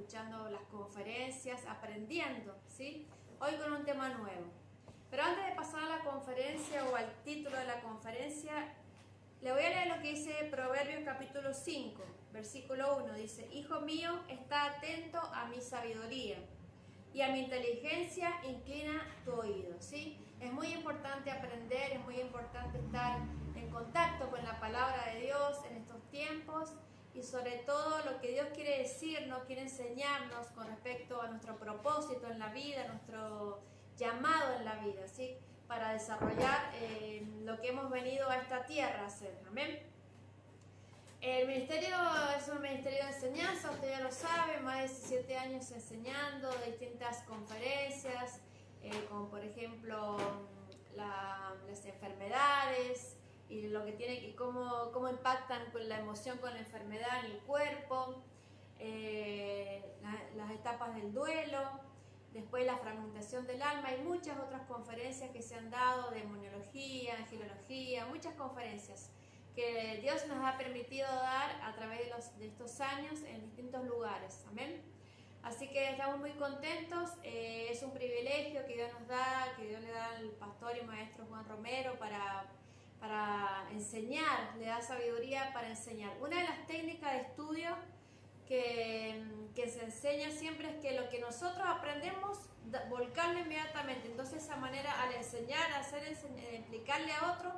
escuchando las conferencias, aprendiendo, ¿sí? Hoy con un tema nuevo. Pero antes de pasar a la conferencia o al título de la conferencia, le voy a leer lo que dice Proverbios capítulo 5, versículo 1. Dice: Hijo mío, está atento a mi sabiduría y a mi inteligencia inclina tu oído, ¿sí? Es muy importante aprender, es muy importante estar en contacto con la palabra de Dios en estos tiempos y sobre todo lo que Dios quiere decirnos, quiere enseñarnos con respecto a nuestro propósito en la vida, nuestro llamado en la vida, ¿sí? Para desarrollar lo que hemos venido a esta tierra a hacer, amén. El ministerio es un ministerio de enseñanza, usted ya lo sabe, más de 17 años enseñando distintas conferencias, como por ejemplo las enfermedades y lo que tiene y cómo impactan con la emoción con la enfermedad en el cuerpo, las etapas del duelo, después la fragmentación del alma y muchas otras conferencias que se han dado, demonología, angelología, muchas conferencias que Dios nos ha permitido dar a través de estos años en distintos lugares, amén. Así que estamos muy contentos, es un privilegio que Dios nos da, que Dios le da al pastor y maestro Juan Romero para enseñar, le da sabiduría para enseñar. Una de las técnicas de estudio que se enseña siempre es que lo que nosotros aprendemos, volcarlo inmediatamente. Entonces, de esa manera, al enseñar, explicarle a otro,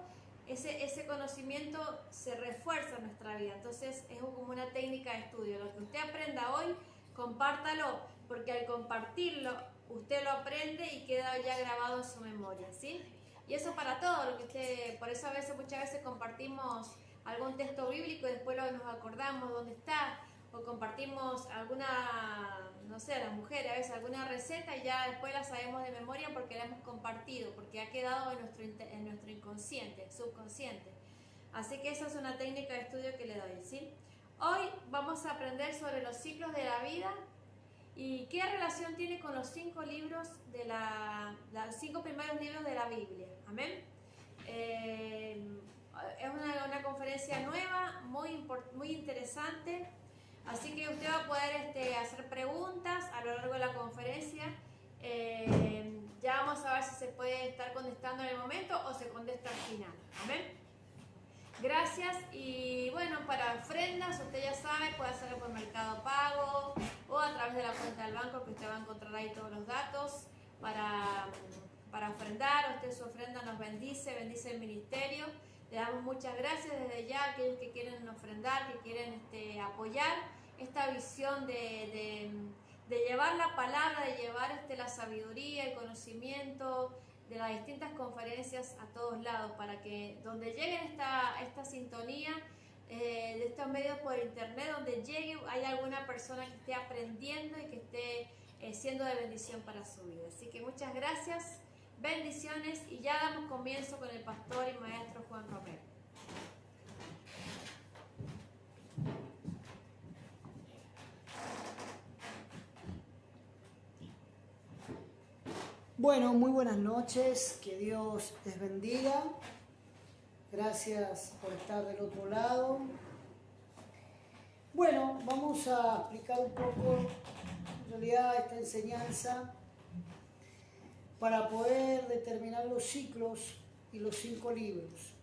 ese conocimiento se refuerza en nuestra vida. Entonces, es como una técnica de estudio. Lo que usted aprenda hoy, compártalo, porque al compartirlo, usted lo aprende y queda ya grabado en su memoria, ¿sí? Y eso para todo, lo que usted, por eso muchas veces compartimos algún texto bíblico y después nos acordamos dónde está, o compartimos alguna, no sé, las mujeres a veces alguna receta y ya después la sabemos de memoria porque la hemos compartido, porque ha quedado en nuestro inconsciente, subconsciente. Así que esa es una técnica de estudio que le doy, ¿sí? Hoy vamos a aprender sobre los ciclos de la vida y qué relación tiene con los 5 libros de los 5 primeros libros de la Biblia, amén. Es una conferencia nueva, muy interesante. Así que usted va a poder hacer preguntas a lo largo de la conferencia. Ya vamos a ver si se puede estar contestando en el momento o se contesta al final. Amén. Gracias. Y bueno, para ofrendas, usted ya sabe, puede hacerlo por Mercado Pago o a través de la cuenta del banco, que usted va a encontrar ahí todos los datos para ofrendar. Usted su ofrenda nos bendice el ministerio. Le damos muchas gracias desde ya a aquellos que quieren ofrendar, que quieren apoyar esta visión de llevar la palabra, de llevar la sabiduría, el conocimiento de las distintas conferencias a todos lados, para que donde llegue esta sintonía de estos medios por internet, donde llegue haya alguna persona que esté aprendiendo y que esté siendo de bendición para su vida. Así que muchas gracias. Bendiciones y ya damos comienzo con el pastor y maestro Juan Romero. Bueno, muy buenas noches, que Dios les bendiga. Gracias por estar del otro lado. Bueno, vamos a explicar un poco en realidad esta enseñanza para poder determinar los ciclos y los 5 libros.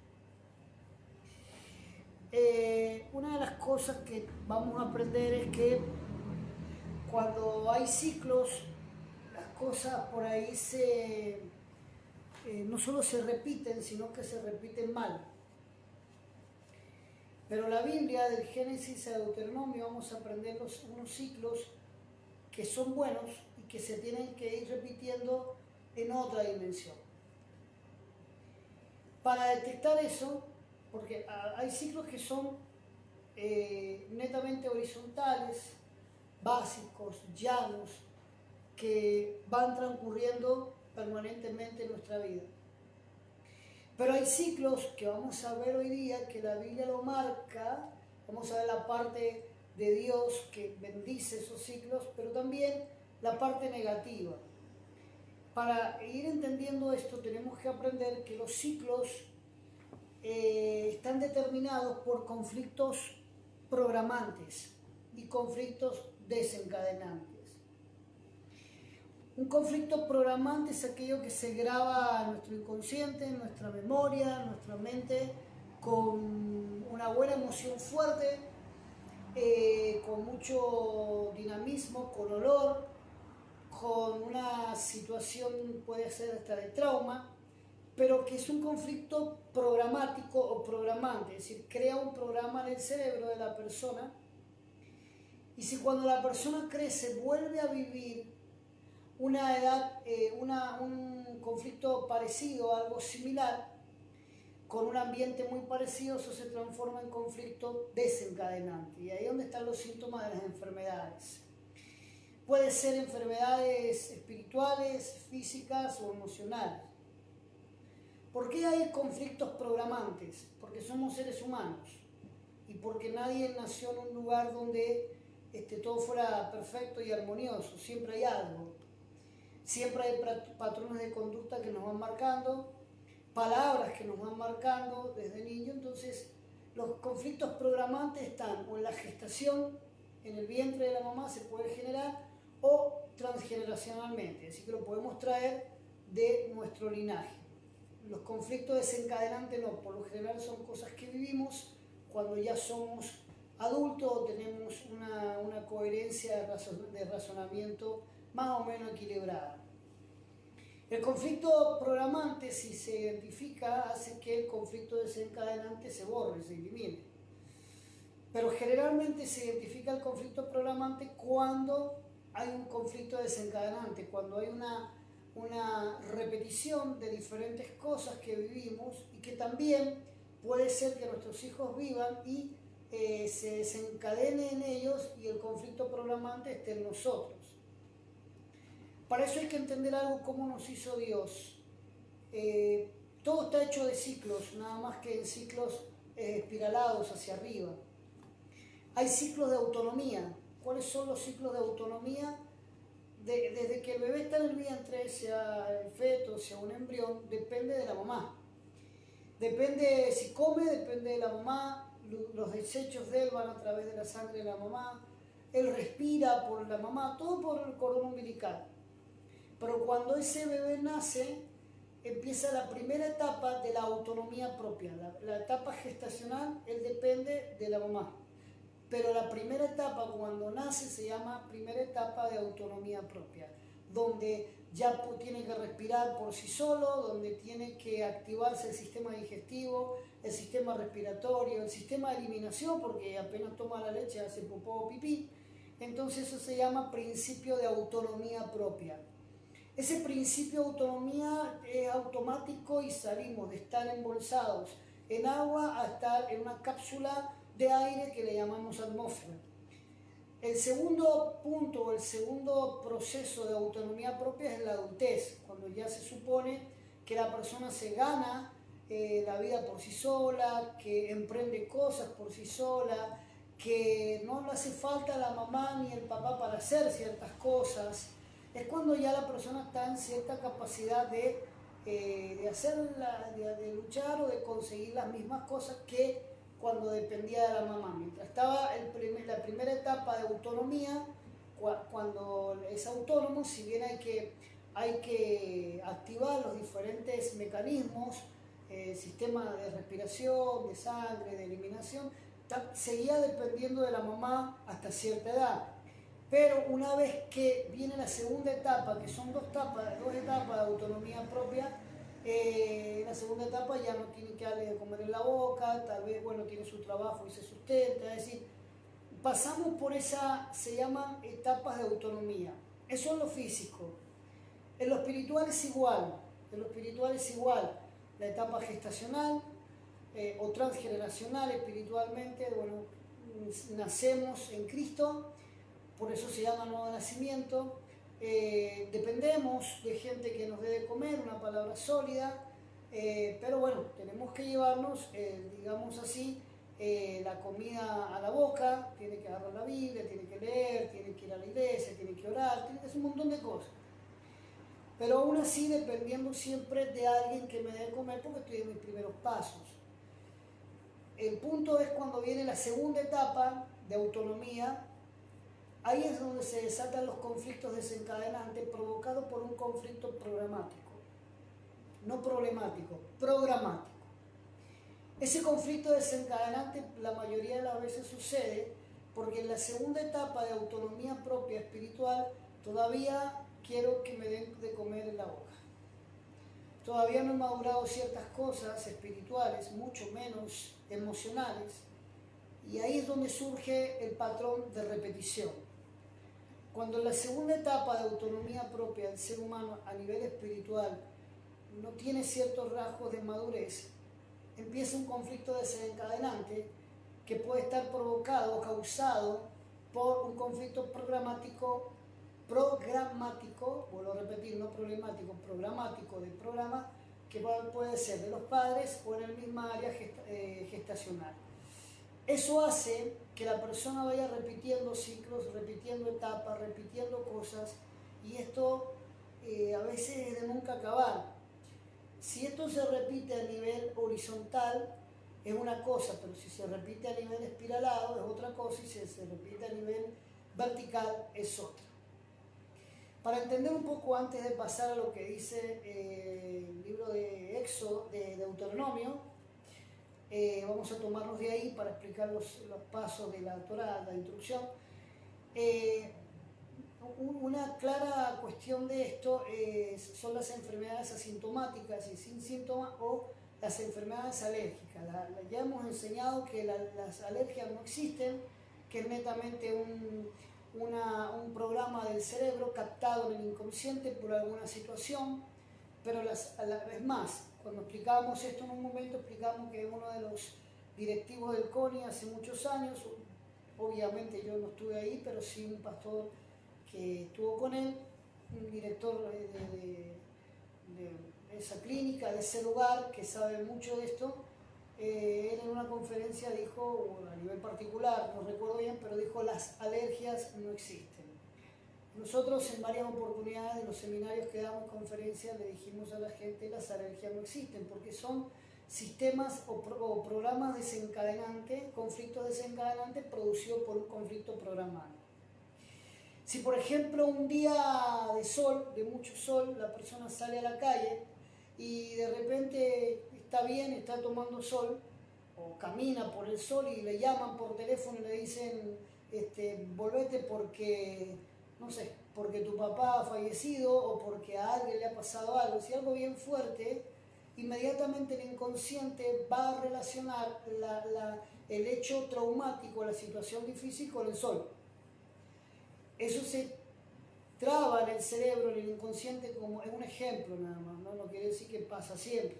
Una de las cosas que vamos a aprender es que cuando hay ciclos, las cosas por ahí no solo se repiten, sino que se repiten mal. Pero la Biblia, del Génesis a Deuteronomio, vamos a aprender unos ciclos que son buenos y que se tienen que ir repitiendo en otra dimensión. Para detectar eso, porque hay ciclos que son netamente horizontales, básicos, llanos, que van transcurriendo permanentemente en nuestra vida. Pero hay ciclos que vamos a ver hoy día que la Biblia lo marca. Vamos a ver la parte de Dios que bendice esos ciclos, pero también la parte negativa. Para ir entendiendo esto tenemos que aprender que los ciclos están determinados por conflictos programantes y conflictos desencadenantes. Un conflicto programante es aquello que se graba en nuestro inconsciente, en nuestra memoria, en nuestra mente, con una buena emoción fuerte, con mucho dinamismo, con olor, con una situación, puede ser hasta de trauma, pero que es un conflicto programático o programante, es decir, crea un programa en el cerebro de la persona, y si cuando la persona crece vuelve a vivir una edad, un conflicto parecido, algo similar, con un ambiente muy parecido, eso se transforma en conflicto desencadenante, y ahí es donde están los síntomas de las enfermedades. Puede ser enfermedades espirituales, físicas o emocionales. ¿Por qué hay conflictos programantes? Porque somos seres humanos y porque nadie nació en un lugar donde todo fuera perfecto y armonioso. Siempre hay algo. Siempre hay patrones de conducta que nos van marcando, palabras que nos van marcando desde niño. Entonces, los conflictos programantes están o en la gestación, en el vientre de la mamá se puede generar, o transgeneracionalmente, así que lo podemos traer de nuestro linaje. Los conflictos desencadenantes no, por lo general son cosas que vivimos cuando ya somos adultos o tenemos una coherencia de razonamiento más o menos equilibrada. El conflicto programante, si se identifica, hace que el conflicto desencadenante se borre, se elimine. Pero generalmente se identifica el conflicto programante cuando hay un conflicto desencadenante, cuando hay una repetición de diferentes cosas que vivimos y que también puede ser que nuestros hijos vivan y se desencadene en ellos y el conflicto programante esté en nosotros. Para eso hay que entender algo, cómo nos hizo Dios. Todo está hecho de ciclos, nada más que en ciclos espiralados hacia arriba. Hay ciclos de autonomía. ¿Cuáles son los ciclos de autonomía? Desde que el bebé está en el vientre, sea el feto, sea un embrión, depende de la mamá. Depende si come, depende de la mamá, los desechos de él van a través de la sangre de la mamá, él respira por la mamá, todo por el cordón umbilical. Pero cuando ese bebé nace, empieza la primera etapa de la autonomía propia. La etapa gestacional, él depende de la mamá. Pero la primera etapa, cuando nace, se llama primera etapa de autonomía propia, donde ya tiene que respirar por sí solo, donde tiene que activarse el sistema digestivo, el sistema respiratorio, el sistema de eliminación, porque apenas toma la leche hace popó o pipí. Entonces eso se llama principio de autonomía propia. Ese principio de autonomía es automático y salimos de estar embolsados en agua a estar en una cápsula de aire que le llamamos atmósfera. El segundo punto o el segundo proceso de autonomía propia es la adultez, cuando ya se supone que la persona se gana la vida por sí sola, que emprende cosas por sí sola, que no le hace falta la mamá ni el papá para hacer ciertas cosas. Es cuando ya la persona está en cierta capacidad de luchar o de conseguir las mismas cosas que cuando dependía de la mamá. Mientras estaba la primera etapa de autonomía, cuando es autónomo, si bien hay que activar los diferentes mecanismos, sistema de respiración, de sangre, de eliminación, seguía dependiendo de la mamá hasta cierta edad. Pero una vez que viene la segunda etapa, que son dos etapas de autonomía propia, en la segunda etapa ya no tiene que darle de comer en la boca, tal vez, bueno, tiene su trabajo y se sustenta, es decir, pasamos por se llaman etapas de autonomía. Eso es lo físico. En lo espiritual es igual, la etapa gestacional o transgeneracional espiritualmente, bueno, nacemos en Cristo, por eso se llama nuevo nacimiento. Dependemos de gente que nos dé de comer, una palabra sólida, pero bueno, tenemos que llevarnos, digamos así, la comida a la boca, tiene que agarrar la Biblia, tiene que leer, tiene que ir a la iglesia, tiene que orar, tiene que hacer un montón de cosas. Pero aún así dependiendo siempre de alguien que me dé de comer porque estoy en mis primeros pasos. El punto es cuando viene la segunda etapa de autonomía, ahí es donde se desatan los conflictos desencadenantes provocados por un conflicto programático. No problemático, programático. Ese conflicto desencadenante la mayoría de las veces sucede porque en la segunda etapa de autonomía propia espiritual todavía quiero que me den de comer en la boca. Todavía no he madurado ciertas cosas espirituales, mucho menos emocionales, y ahí es donde surge el patrón de repetición. Cuando en la segunda etapa de autonomía propia del ser humano a nivel espiritual no tiene ciertos rasgos de madurez, empieza un conflicto desencadenante que puede estar provocado o causado por un conflicto programático, vuelvo a repetir, no problemático, programático del programa, que puede ser de los padres o en el mismo área gestacional. Eso hace que la persona vaya repitiendo ciclos, repitiendo etapas, repitiendo cosas, y esto a veces es de nunca acabar. Si esto se repite a nivel horizontal, es una cosa, pero si se repite a nivel espiralado, es otra cosa, y si se repite a nivel vertical, es otra. Para entender un poco antes de pasar a lo que dice el libro de Éxodo, de Deuteronomio, vamos a tomarnos de ahí para explicar los pasos de la Torá, la instrucción. Una clara cuestión de esto son las enfermedades asintomáticas y sin síntomas o las enfermedades alérgicas. Ya hemos enseñado que las alergias no existen, que es netamente un programa del cerebro captado en el inconsciente por alguna situación, pero es más, cuando explicábamos esto en un momento, explicamos que uno de los directivos del CONI hace muchos años, obviamente yo no estuve ahí, pero sí un pastor que estuvo con él, un director de esa clínica, de ese lugar, que sabe mucho de esto, él en una conferencia dijo, a nivel particular, no recuerdo bien, pero dijo, las alergias no existen. Nosotros en varias oportunidades en los seminarios que damos conferencias le dijimos a la gente, las alergias no existen, porque son sistemas o programas desencadenantes, conflictos desencadenantes producidos por un conflicto programado. Si por ejemplo un día de sol, de mucho sol, la persona sale a la calle y de repente está bien, está tomando sol, o camina por el sol y le llaman por teléfono y le dicen, volvete porque, no sé, porque tu papá ha fallecido o porque a alguien le ha pasado algo, si algo bien fuerte, inmediatamente el inconsciente va a relacionar el hecho traumático, la situación difícil con el sol. Eso se traba en el cerebro, en el inconsciente, como es un ejemplo nada más, no quiere decir que pasa siempre.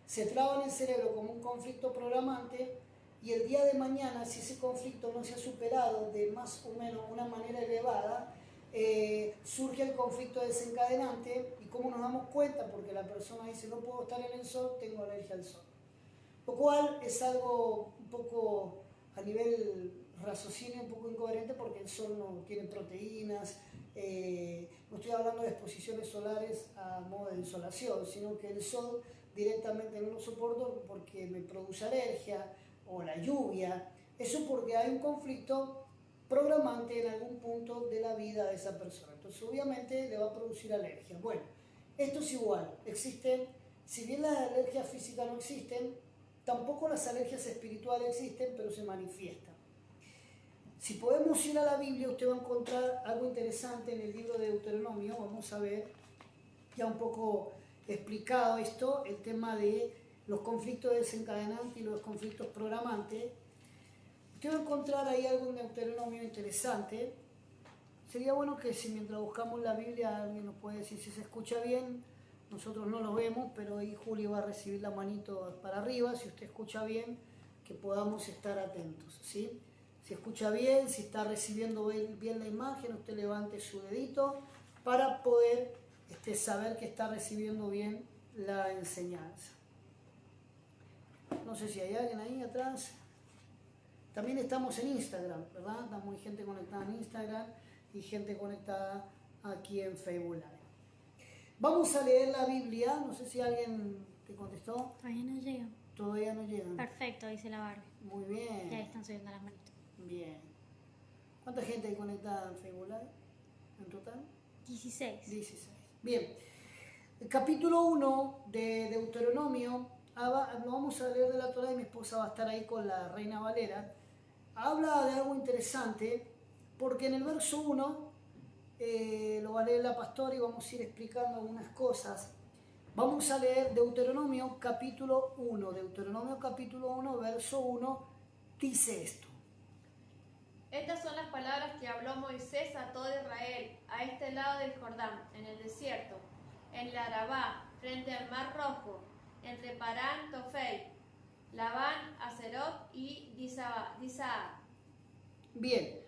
Se traba en el cerebro como un conflicto programante y el día de mañana, si ese conflicto no se ha superado de más o menos una manera elevada, surge el conflicto desencadenante. ¿Y cómo nos damos cuenta? Porque la persona dice, no puedo estar en el sol, tengo alergia al sol. Lo cual es algo un poco a nivel raciocinio un poco incoherente porque el sol no tiene proteínas, no estoy hablando de exposiciones solares a modo de insolación, sino que el sol directamente no lo soporto porque me produce alergia, o la lluvia. Eso porque hay un conflicto programante en algún punto de la vida de esa persona, entonces obviamente le va a producir alergia. Bueno, esto es igual, existen, si bien las alergias físicas no existen, tampoco las alergias espirituales existen, pero se manifiestan. Si podemos ir a la Biblia, usted va a encontrar algo interesante en el libro de Deuteronomio. Vamos a ver ya un poco explicado esto, el tema de los conflictos desencadenantes y los conflictos programantes. Usted va a encontrar ahí algo en Deuteronomio interesante. Sería bueno que si mientras buscamos la Biblia alguien nos puede decir si se escucha bien. Nosotros no lo vemos, pero ahí Julio va a recibir la manito para arriba, si usted escucha bien, que podamos estar atentos, ¿sí? Si escucha bien, si está recibiendo bien la imagen, usted levante su dedito para poder saber que está recibiendo bien la enseñanza. No sé si hay alguien ahí atrás. También estamos en Instagram, ¿verdad? Hay gente conectada en Instagram y gente conectada aquí en Facebook Live. Vamos a leer la Biblia. No sé si alguien te contestó. Todavía no llega. Todavía no llegan. Perfecto, dice la Barbie. Muy bien. Ya están subiendo las manitos. Bien. ¿Cuánta gente hay conectada en Facebook Live en total? 16. 16. Bien. El capítulo 1 de Deuteronomio, lo vamos a leer de la Torá y mi esposa va a estar ahí con la Reina Valera. Habla de algo interesante porque en el verso 1 lo va a leer la pastora y vamos a ir explicando algunas cosas. Vamos a leer Deuteronomio capítulo 1. Deuteronomio capítulo 1, verso 1, dice esto. Estas son las palabras que habló Moisés a todo Israel, a este lado del Jordán, en el desierto, en la Arabá, frente al Mar Rojo, entre Parán, Tofei, Labán, Aserot y Disaab. Bien,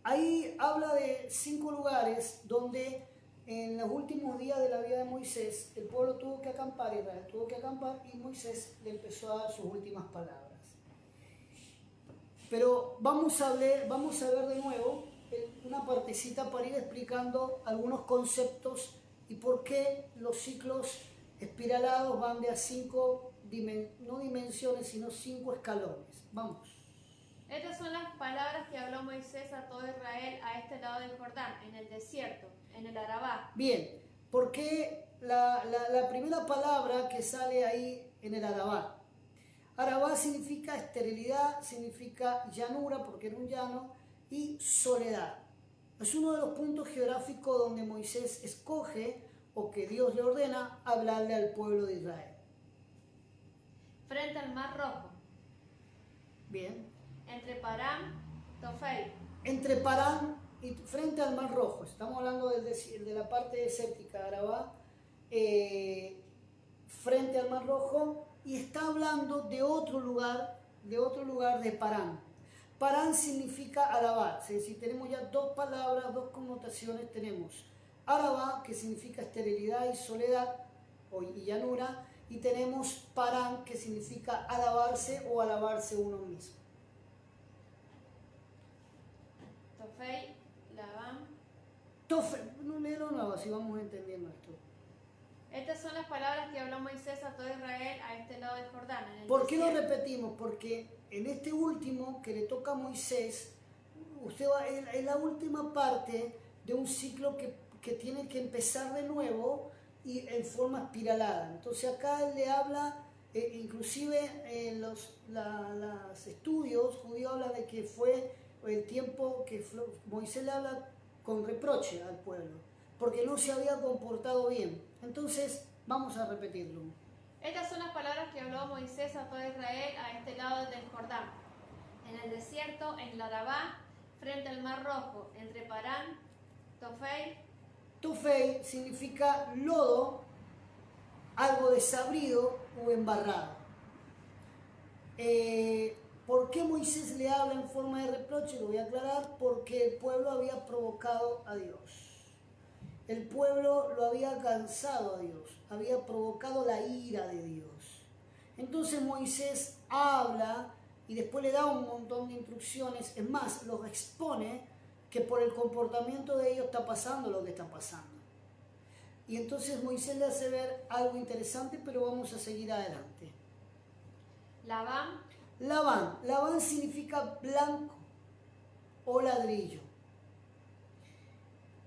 ahí habla de 5 lugares donde en los últimos días de la vida de Moisés el pueblo tuvo que acampar, Israel tuvo que acampar y Moisés le empezó a dar sus últimas palabras. Pero vamos a ver de nuevo una partecita para ir explicando algunos conceptos y por qué los ciclos espiralados van de a 5, no dimensiones, sino 5 escalones. Vamos. Estas son las palabras que habló Moisés a todo Israel a este lado del Jordán, en el desierto, en el Arabá. Bien, ¿por qué la primera palabra que sale ahí en el Arabá? Arabá significa esterilidad, significa llanura, porque era un llano, y soledad. Es uno de los puntos geográficos donde Moisés escoge, o que Dios le ordena, hablarle al pueblo de Israel. Frente al Mar Rojo. Bien. Entre Parán, Tofei. Entre Parán y frente al Mar Rojo. Estamos hablando de la parte desértica de Arabá. Frente al Mar Rojo. Y está hablando de otro lugar de Parán. Parán significa alabar. Es decir, tenemos ya 2 palabras, 2 connotaciones. Tenemos Arabá, que significa esterilidad y soledad y llanura. Y tenemos Parán, que significa alabarse o alabarse uno mismo. Tofei, Labán. No léelo nuevo, así vamos entendiendo esto. Estas son las palabras que habló Moisés a todo Israel a este lado del Jordán. En el ¿Por qué lo desierto. repetimos? Porque en este último que le toca a Moisés, es la última parte de un ciclo que tiene que empezar de nuevo y en forma espiralada. Entonces acá él le habla, inclusive en los estudios judíos hablan de que fue el tiempo que Moisés le habla con reproche al pueblo, porque no se había comportado bien. Entonces, vamos a repetirlo. Estas son las palabras que habló Moisés a todo Israel a este lado del Jordán, en el desierto, en la Arabá, frente al Mar Rojo, entre Parán, Tofei. Tofei significa lodo, algo desabrido o embarrado. ¿Por qué Moisés le habla en forma de reproche? Lo voy a aclarar, porque el pueblo había provocado a Dios. El pueblo lo había cansado a Dios, había provocado la ira de Dios. Entonces Moisés habla y después le da un montón de instrucciones. Es más, los expone que por el comportamiento de ellos está pasando lo que está pasando. Y entonces Moisés le hace ver algo interesante, pero vamos a seguir adelante. Labán. Labán significa blanco o ladrillo.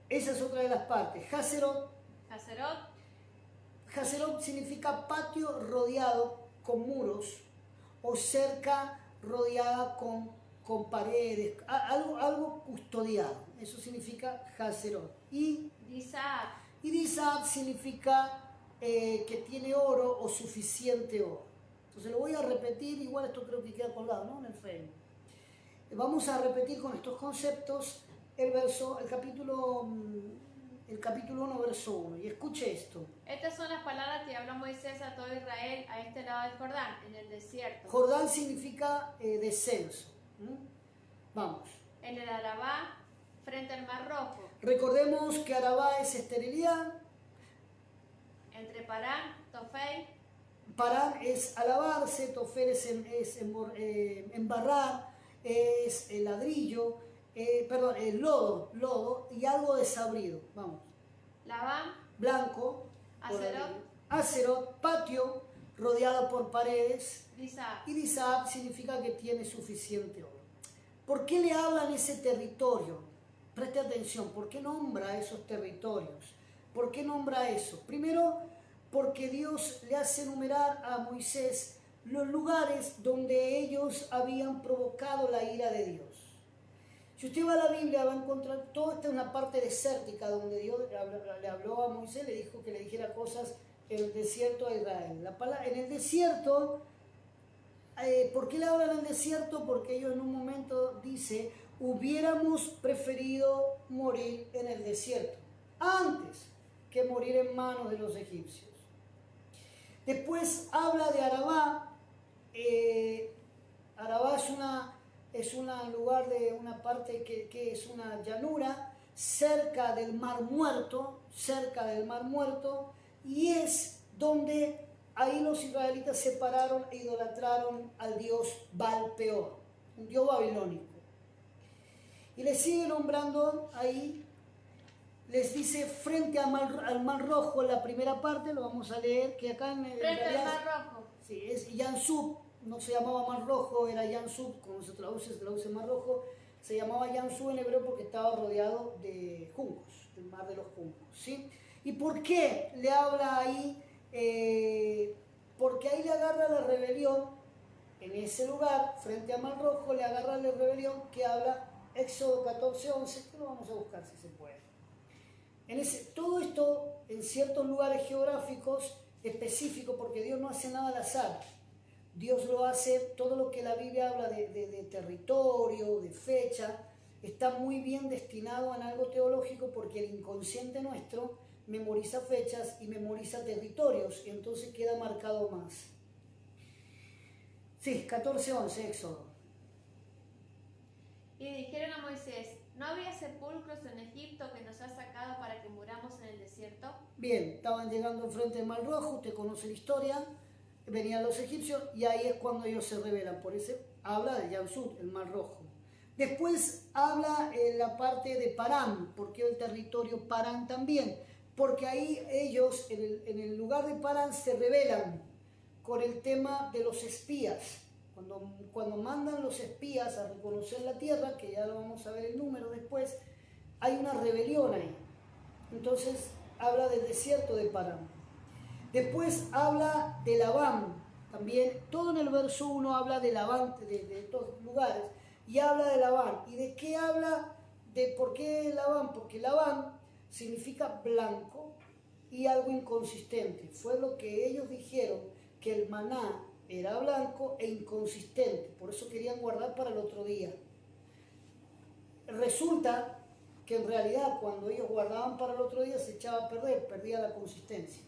Esa es otra de las partes. Haserot significa patio rodeado con muros o cerca rodeada con paredes, algo custodiado. Eso significa Haserot. Y Disaab significa que tiene oro o suficiente oro. Entonces lo voy a repetir, igual esto creo que queda colgado, ¿no? En el Facebook. Vamos a repetir con estos conceptos el capítulo 1, verso 1. Y escuche esto. Estas son las palabras que habló Moisés a todo Israel a este lado del Jordán, en el desierto. Jordán significa descenso. Vamos. En el Arabá, frente al Mar Rojo. Recordemos que Arabá es esterilidad. Entre Parán, Tofei. Parán es alabarse, Tofel es embarrar, es el ladrillo, el lodo y algo desabrido. Vamos. Labán. Blanco. Aserot. Aserot, patio rodeado por paredes. Disaab. Y Disaab significa que tiene suficiente oro. ¿Por qué le hablan ese territorio? Preste atención, ¿por qué nombra esos territorios? ¿Por qué nombra eso? Primero, porque Dios le hace enumerar a Moisés los lugares donde ellos habían provocado la ira de Dios. Si usted va a la Biblia va a encontrar, toda esta es una parte desértica donde Dios le habló a Moisés, le dijo que le dijera cosas en el desierto a Israel. En el desierto, ¿por qué le hablan en el desierto? Porque ellos en un momento dice, hubiéramos preferido morir en el desierto antes que morir en manos de los egipcios. Después habla de Arabá. Arabá es un lugar de una parte que es una llanura cerca del Mar Muerto, y es donde ahí los israelitas se pararon e idolatraron al dios Baal Peor, un dios babilónico. Y les sigue nombrando ahí, les dice frente al Mar Rojo, la primera parte, lo vamos a leer, que acá en frente al Mar Rojo. Sí, es Yansub, no se llamaba Mar Rojo, era Yansub, como se traduce Mar Rojo, se llamaba Yansub en hebreo porque estaba rodeado de juncos, del mar de los juncos, ¿sí? ¿Y por qué le habla ahí? Porque ahí le agarra la rebelión, en ese lugar, frente a Mar Rojo, le agarra la rebelión que habla Éxodo 14:11, que lo vamos a buscar si se puede. Todo esto en ciertos lugares geográficos específicos, porque Dios no hace nada al azar. Dios lo hace, todo lo que la Biblia habla de territorio, de fecha, está muy bien destinado en algo teológico porque el inconsciente nuestro memoriza fechas y memoriza territorios, y entonces queda marcado más. Sí, 14:11, Éxodo. Y dijeron a Moisés, ¿no había sepulcros en Egipto que nos has sacado para que muramos en el desierto? Bien, estaban llegando enfrente del Mar Rojo, usted conoce la historia, venían los egipcios y ahí es cuando ellos se rebelan, por eso habla de Yansud, el Mar Rojo. Después habla en la parte de Parán, porque el territorio Parán también, porque ahí ellos en el lugar de Parán se rebelan con el tema de los espías. Cuando mandan los espías a reconocer la tierra, que ya lo vamos a ver el número después, hay una rebelión ahí. Entonces habla del desierto de Parán. Después habla de Labán, también todo en el verso 1 habla de Labán, de estos lugares, y habla de Labán. ¿Y de qué habla? ¿De por qué Labán? Porque Labán significa blanco y algo inconsistente. Fue lo que ellos dijeron, que el maná era blanco e inconsistente, por eso querían guardar para el otro día. Resulta que en realidad cuando ellos guardaban para el otro día se echaba a perder, perdía la consistencia.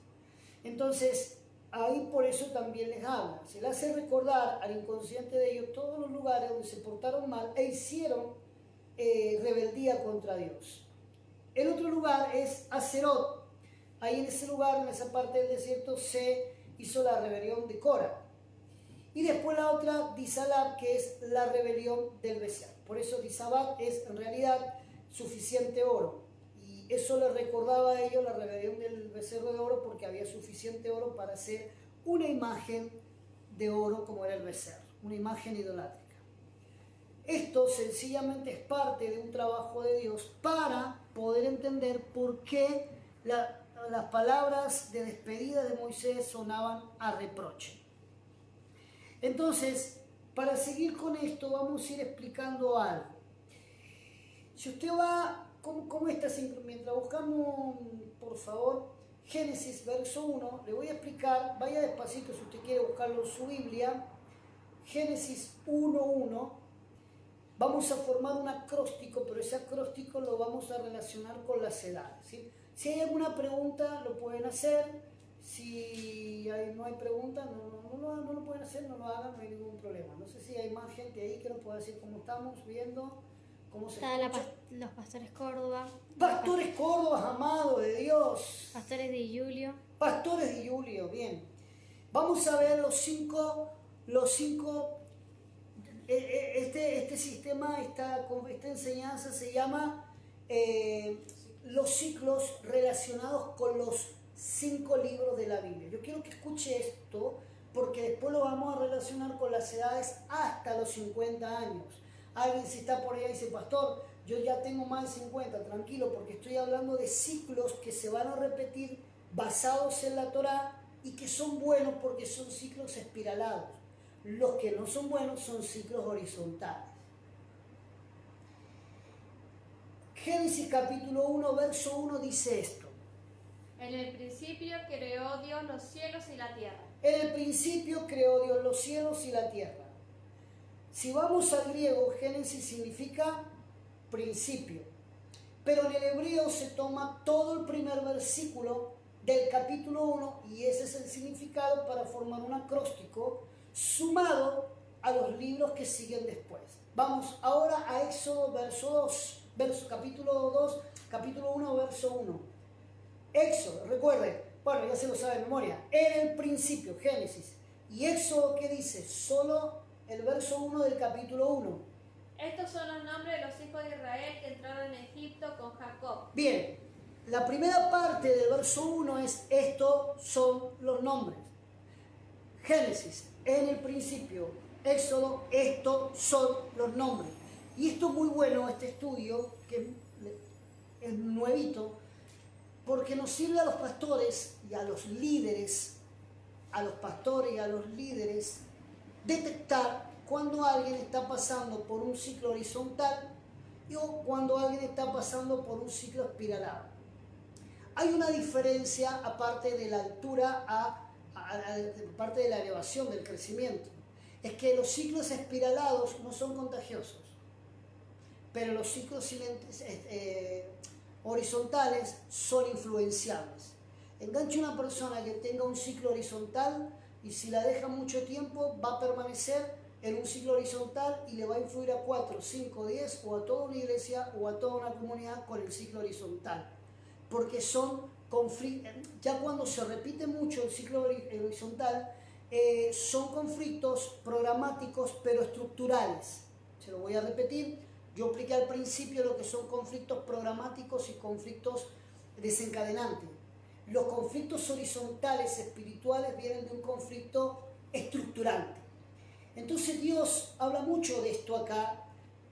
Entonces, ahí por eso también les habla. Se le hace recordar al inconsciente de ellos todos los lugares donde se portaron mal e hicieron rebeldía contra Dios. El otro lugar es Aserot. Ahí en ese lugar, en esa parte del desierto, se hizo la rebelión de Cora. Y después la otra, Disalab, que es la rebelión del Becer. Por eso Disalab es en realidad suficiente oro. Y eso le recordaba a ellos la rebelión del becerro de oro porque había suficiente oro para hacer una imagen de oro como era el becerro, una imagen idolátrica. Esto sencillamente es parte de un trabajo de Dios para poder entender por qué las palabras de despedida de Moisés sonaban a reproche. Entonces, para seguir con esto, vamos a ir explicando algo. Si usted va, ¿cómo está? Mientras buscamos, por favor, Génesis, verso 1, le voy a explicar, vaya despacito si usted quiere buscarlo en su Biblia, Génesis 1:1, vamos a formar un acróstico, pero ese acróstico lo vamos a relacionar con las edades, ¿sí? Si hay alguna pregunta, lo pueden hacer. Si no hay preguntas, no lo pueden hacer, no lo hagan, no hay ningún problema. No sé si hay más gente ahí que nos pueda decir cómo estamos viendo, cómo se escucha. Los pastores Córdoba. Pastores Córdoba, amado de Dios. Pastores de Julio. Pastores de Julio, bien. Vamos a ver los cinco este sistema, esta enseñanza se llama los ciclos relacionados con los 5 libros de la Biblia. Yo quiero que escuche esto porque después lo vamos a relacionar con las edades hasta los 50 años. Alguien si está por allá y dice, pastor, yo ya tengo más de 50, tranquilo, porque estoy hablando de ciclos que se van a repetir basados en la Torá y que son buenos porque son ciclos espiralados. Los que no son buenos son ciclos horizontales. Génesis capítulo 1, verso 1 dice esto. En el principio creó Dios los cielos y la tierra. En el principio creó Dios los cielos y la tierra. Si vamos al griego, Génesis significa principio. Pero en el hebreo se toma todo el primer versículo del capítulo 1 y ese es el significado para formar un acróstico sumado a los libros que siguen después. Vamos ahora a Éxodo capítulo 1, verso 1. Éxodo, recuerden, bueno, ya se lo sabe de memoria, en el principio, Génesis. Y Éxodo, ¿qué dice? Solo el verso 1 del capítulo 1. Estos son los nombres de los hijos de Israel que entraron en Egipto con Jacob. Bien, la primera parte del verso 1 es: estos son los nombres. Génesis, en el principio. Éxodo, estos son los nombres. Y esto es muy bueno, este estudio, que es nuevito, porque nos sirve a los pastores y a los líderes, detectar cuando alguien está pasando por un ciclo horizontal o cuando alguien está pasando por un ciclo espiralado. Hay una diferencia aparte de la altura, aparte de la elevación del crecimiento. Es que los ciclos espiralados no son contagiosos, pero los ciclos horizontales son influenciables. Enganche una persona que tenga un ciclo horizontal y si la deja mucho tiempo va a permanecer en un ciclo horizontal y le va a influir a 4, 5, 10 o a toda una iglesia o a toda una comunidad con el ciclo horizontal. Porque son conflictos, ya cuando se repite mucho el ciclo horizontal, son conflictos programáticos pero estructurales. Se lo voy a repetir. Yo expliqué al principio lo que son conflictos programáticos y conflictos desencadenantes. Los conflictos horizontales espirituales vienen de un conflicto estructurante. Entonces Dios habla mucho de esto acá.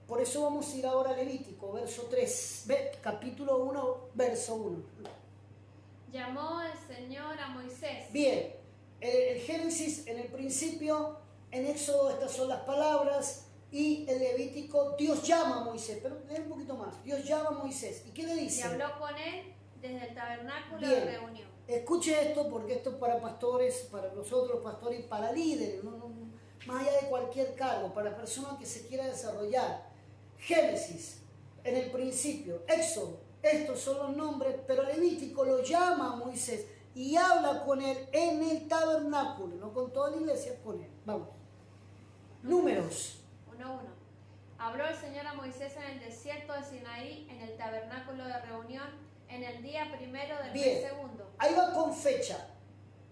Por eso vamos a ir ahora a Levítico, verso 3, capítulo 1, verso 1. Llamó el Señor a Moisés. Bien, el Génesis en el principio, en Éxodo estas son las palabras, y en Levítico Dios llama a Moisés. Pero lee un poquito más. Dios llama a Moisés. ¿Y qué le dice? Y habló con él desde el tabernáculo Bien. de reunión. Escuche esto porque esto es para pastores, para nosotros pastores, para líderes, más allá de cualquier cargo, para personas que se quiera desarrollar. Génesis, en el principio. Éxodo, estos son los nombres, pero Levítico lo llama a Moisés y habla con él en el tabernáculo, no con toda la iglesia, con él. Vamos. Números. 1:1. Habló el Señor a Moisés en el desierto de Sinaí, en el tabernáculo de reunión, en el día primero del mes segundo. Ahí va con fecha,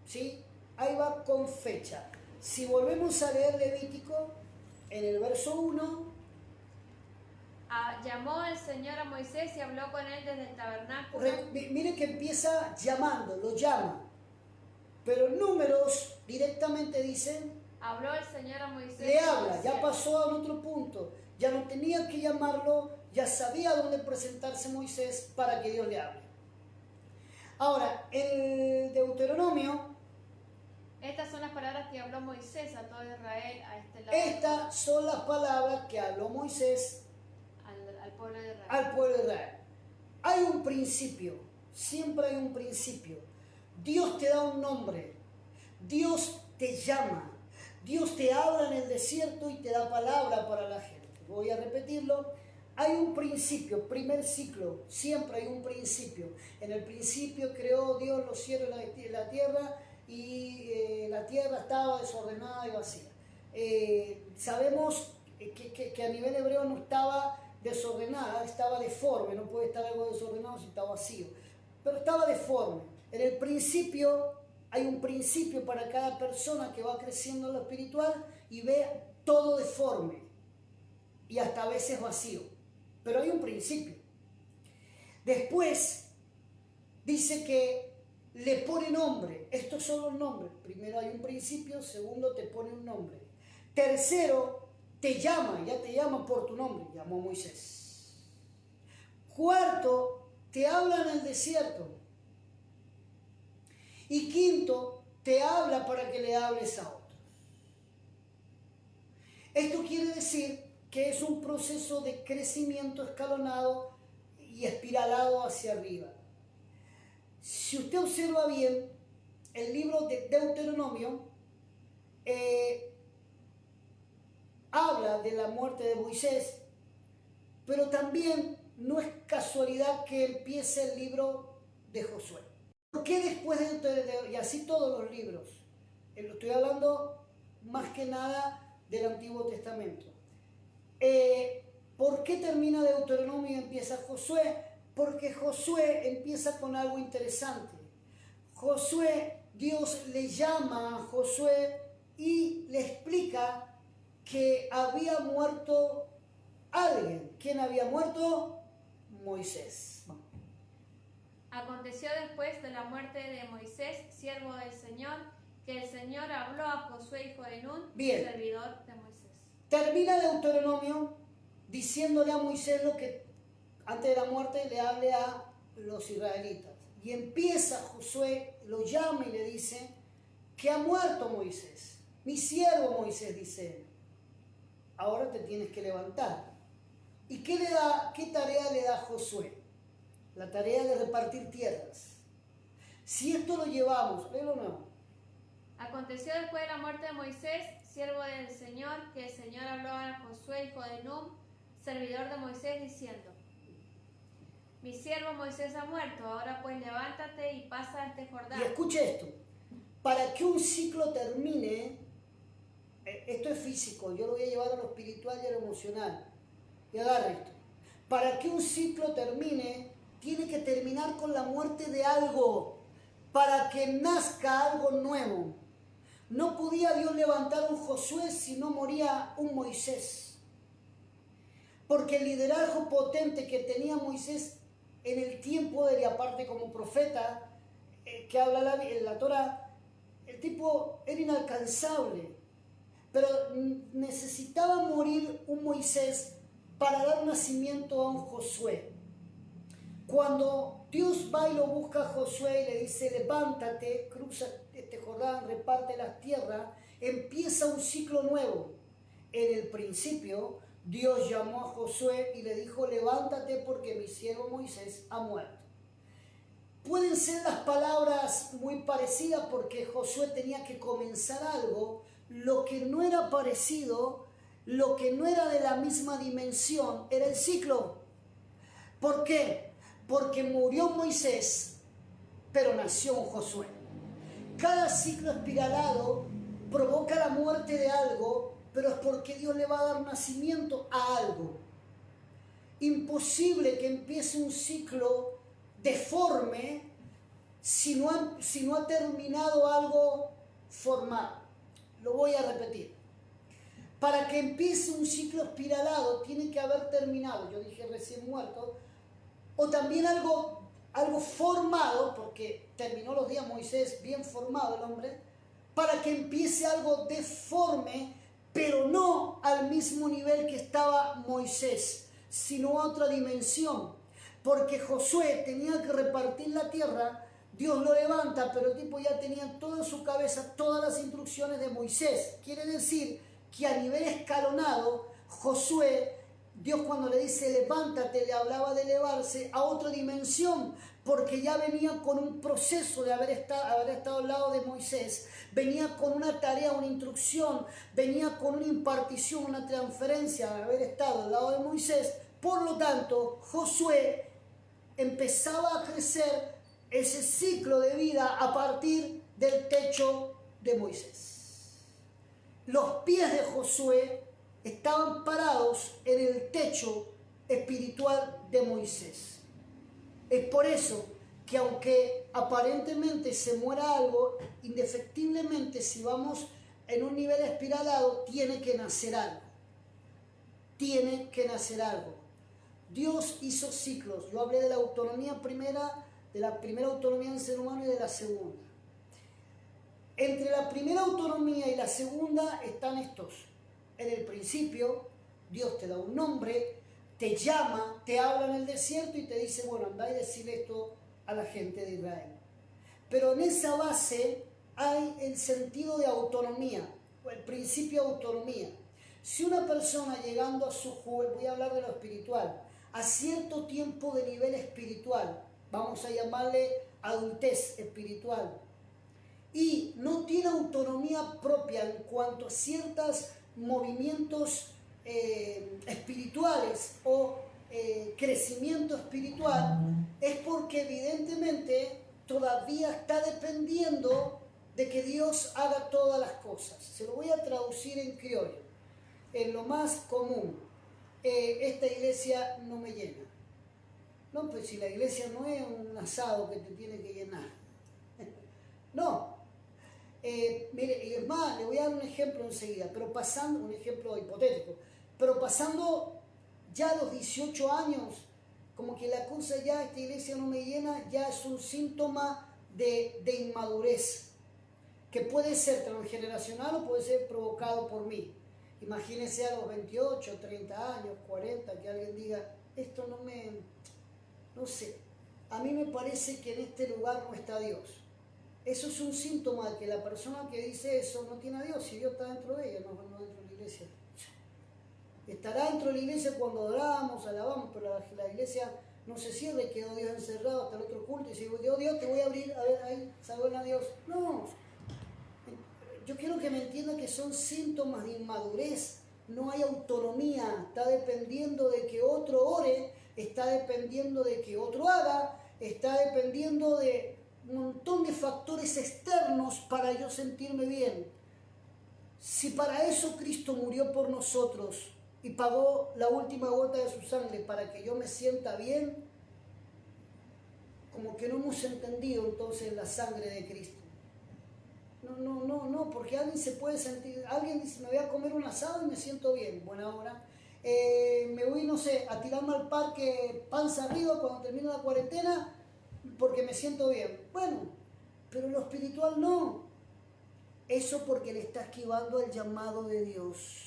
¿sí? Ahí va con fecha. Si volvemos a leer Levítico, en el verso 1... llamó el Señor a Moisés y habló con él desde el tabernáculo. Mire que empieza llamando, lo llama. Pero Números directamente dicen... Habló el Señor a Moisés. Le habla, ya pasó a otro punto. Ya no tenía que llamarlo, ya sabía dónde presentarse Moisés para que Dios le hable. Ahora, el Deuteronomio... Estas son las palabras que habló Moisés a todo Israel a este lado. Estas son las palabras que habló Moisés al pueblo de Israel. Al pueblo de Israel. Hay un principio, siempre hay un principio. Dios te da un nombre, Dios te llama, Dios te habla en el desierto y te da palabra para la gente. Voy a repetirlo. Hay un principio, primer ciclo, siempre hay un principio. En el principio creó Dios los cielos y la tierra, y la tierra estaba desordenada y vacía. Sabemos que a nivel hebreo no estaba desordenada, estaba deforme. No puede estar algo desordenado si está vacío, pero estaba deforme. En el principio hay un principio para cada persona que va creciendo en lo espiritual y ve todo deforme y hasta a veces vacío, pero hay un principio. Después dice que le pone nombre. Estos son los nombres. Primero hay un principio, segundo te pone un nombre. Tercero, te llama, ya te llama por tu nombre, llamó a Moisés. Cuarto, te habla en el desierto. Y quinto, te habla para que le hables a otros. Esto quiere decir que es un proceso de crecimiento escalonado y espiralado hacia arriba. Si usted observa bien, el libro de Deuteronomio habla de la muerte de Moisés, pero también no es casualidad que empiece el libro de Josué. ¿Por qué después y así todos los libros? Lo estoy hablando más que nada del Antiguo Testamento. ¿Por qué termina Deuteronomio y empieza Josué? Porque Josué empieza con algo interesante. Josué, Dios le llama a Josué y le explica que había muerto alguien. ¿Quién había muerto? Moisés. Aconteció después de la muerte de Moisés, siervo del Señor, que el Señor habló a Josué hijo de Nun, servidor de Moisés. Termina Deuteronomio diciéndole a Moisés lo que antes de la muerte le hable a los israelitas. Y empieza Josué, lo llama y le dice que ha muerto Moisés. Mi siervo Moisés, dice él. Ahora te tienes que levantar. ¿Y qué tarea le da a Josué? La tarea de repartir tierras. Si esto lo llevamos, léelo nuevo. Aconteció después de la muerte de Moisés, siervo del Señor, que el Señor habló a Josué hijo de Nun, servidor de Moisés, diciendo: Mi siervo Moisés ha muerto, ahora pues levántate y pasa este Jordán. Y escuche esto, para que un ciclo termine, esto es físico, yo lo voy a llevar a lo espiritual y a lo emocional. Y agarre esto. Para que un ciclo termine, tiene que terminar con la muerte de algo, para que nazca algo nuevo. No podía Dios levantar un Josué si no moría un Moisés. Porque el liderazgo potente que tenía Moisés en el tiempo de él, y aparte como profeta, que habla la Torá, el tipo era inalcanzable. Pero necesitaba morir un Moisés para dar nacimiento a un Josué. Cuando Dios va y lo busca a Josué y le dice: levántate, cruza este Jordán, reparte las tierras, empieza un ciclo nuevo. En el principio, Dios llamó a Josué y le dijo: levántate porque mi siervo Moisés ha muerto. Pueden ser las palabras muy parecidas porque Josué tenía que comenzar algo, lo que no era parecido, lo que no era de la misma dimensión, era el ciclo. ¿Por qué? Porque murió Moisés, pero nació un Josué. Cada ciclo espiralado provoca la muerte de algo, pero es porque Dios le va a dar nacimiento a algo. Imposible que empiece un ciclo deforme si no ha terminado algo formado. Lo voy a repetir. Para que empiece un ciclo espiralado tiene que haber terminado, yo dije recién muerto, o también algo formado, porque terminó los días Moisés bien formado el hombre, para que empiece algo deforme, pero no al mismo nivel que estaba Moisés, sino a otra dimensión. Porque Josué tenía que repartir la tierra, Dios lo levanta, pero el tipo ya tenía toda en su cabeza todas las instrucciones de Moisés. Quiere decir que a nivel escalonado, Josué, Dios cuando le dice levántate, le hablaba de elevarse a otra dimensión, porque ya venía con un proceso de haber estado al lado de Moisés, venía con una tarea, una instrucción, venía con una impartición, una transferencia de haber estado al lado de Moisés. Por lo tanto, Josué empezaba a crecer ese ciclo de vida a partir del techo de Moisés. Los pies de Josué estaban parados en el techo espiritual de Moisés. Es por eso que aunque aparentemente se muera algo, indefectiblemente si vamos en un nivel espiralado, tiene que nacer algo. Tiene que nacer algo. Dios hizo ciclos. Yo hablé de la autonomía primera, de la primera autonomía del ser humano y de la segunda. Entre la primera autonomía y la segunda están estos. en el principio, Dios te da un nombre, te llama, te habla en el desierto y te dice, bueno, anda y decirle esto a la gente de Israel. Pero en esa base hay el sentido de autonomía, o el principio de autonomía. Si una persona llegando a su juventud, voy a hablar de lo espiritual, a cierto tiempo de nivel espiritual, vamos a llamarle adultez espiritual, y no tiene autonomía propia en cuanto a ciertos movimientos espirituales o crecimiento espiritual, es porque evidentemente todavía está dependiendo de que Dios haga todas las cosas. Se lo voy a traducir en criollo, en lo más común. Esta iglesia no me llena. No, pues si la iglesia no es un asado que te tiene que llenar. No. Mire, y es más, le voy a dar un ejemplo enseguida, pero pasando, un ejemplo hipotético, pero pasando ya los 18 años, como que la cosa ya, esta iglesia no me llena, ya es un síntoma de inmadurez, que puede ser transgeneracional o puede ser provocado por mí. Imagínense a los 28, 30 años, 40, que alguien diga, esto no sé, a mí me parece que en este lugar no está Dios. Eso es un síntoma de que la persona que dice eso no tiene a Dios, y Dios está dentro de ella, no dentro de la iglesia. Estará dentro de la iglesia cuando adoramos, alabamos, pero la iglesia no se cierra y quedó Dios encerrado hasta el otro culto y dice, Dios, te voy a abrir, a ver, ahí, salven a Dios. No, yo quiero que me entiendan que son síntomas de inmadurez, no hay autonomía, está dependiendo de que otro ore, está dependiendo de que otro haga, está dependiendo de un montón de factores externos para yo sentirme bien. Si para eso Cristo murió por nosotros y pagó la última gota de su sangre para que yo me sienta bien, como que no hemos entendido entonces la sangre de Cristo. No, porque alguien se puede sentir, alguien dice, me voy a comer un asado y me siento bien, buena hora. Me voy, no sé, a tirarme al parque panza arriba cuando termino la cuarentena porque me siento bien. Bueno, pero lo espiritual no. Eso porque le está esquivando el llamado de Dios.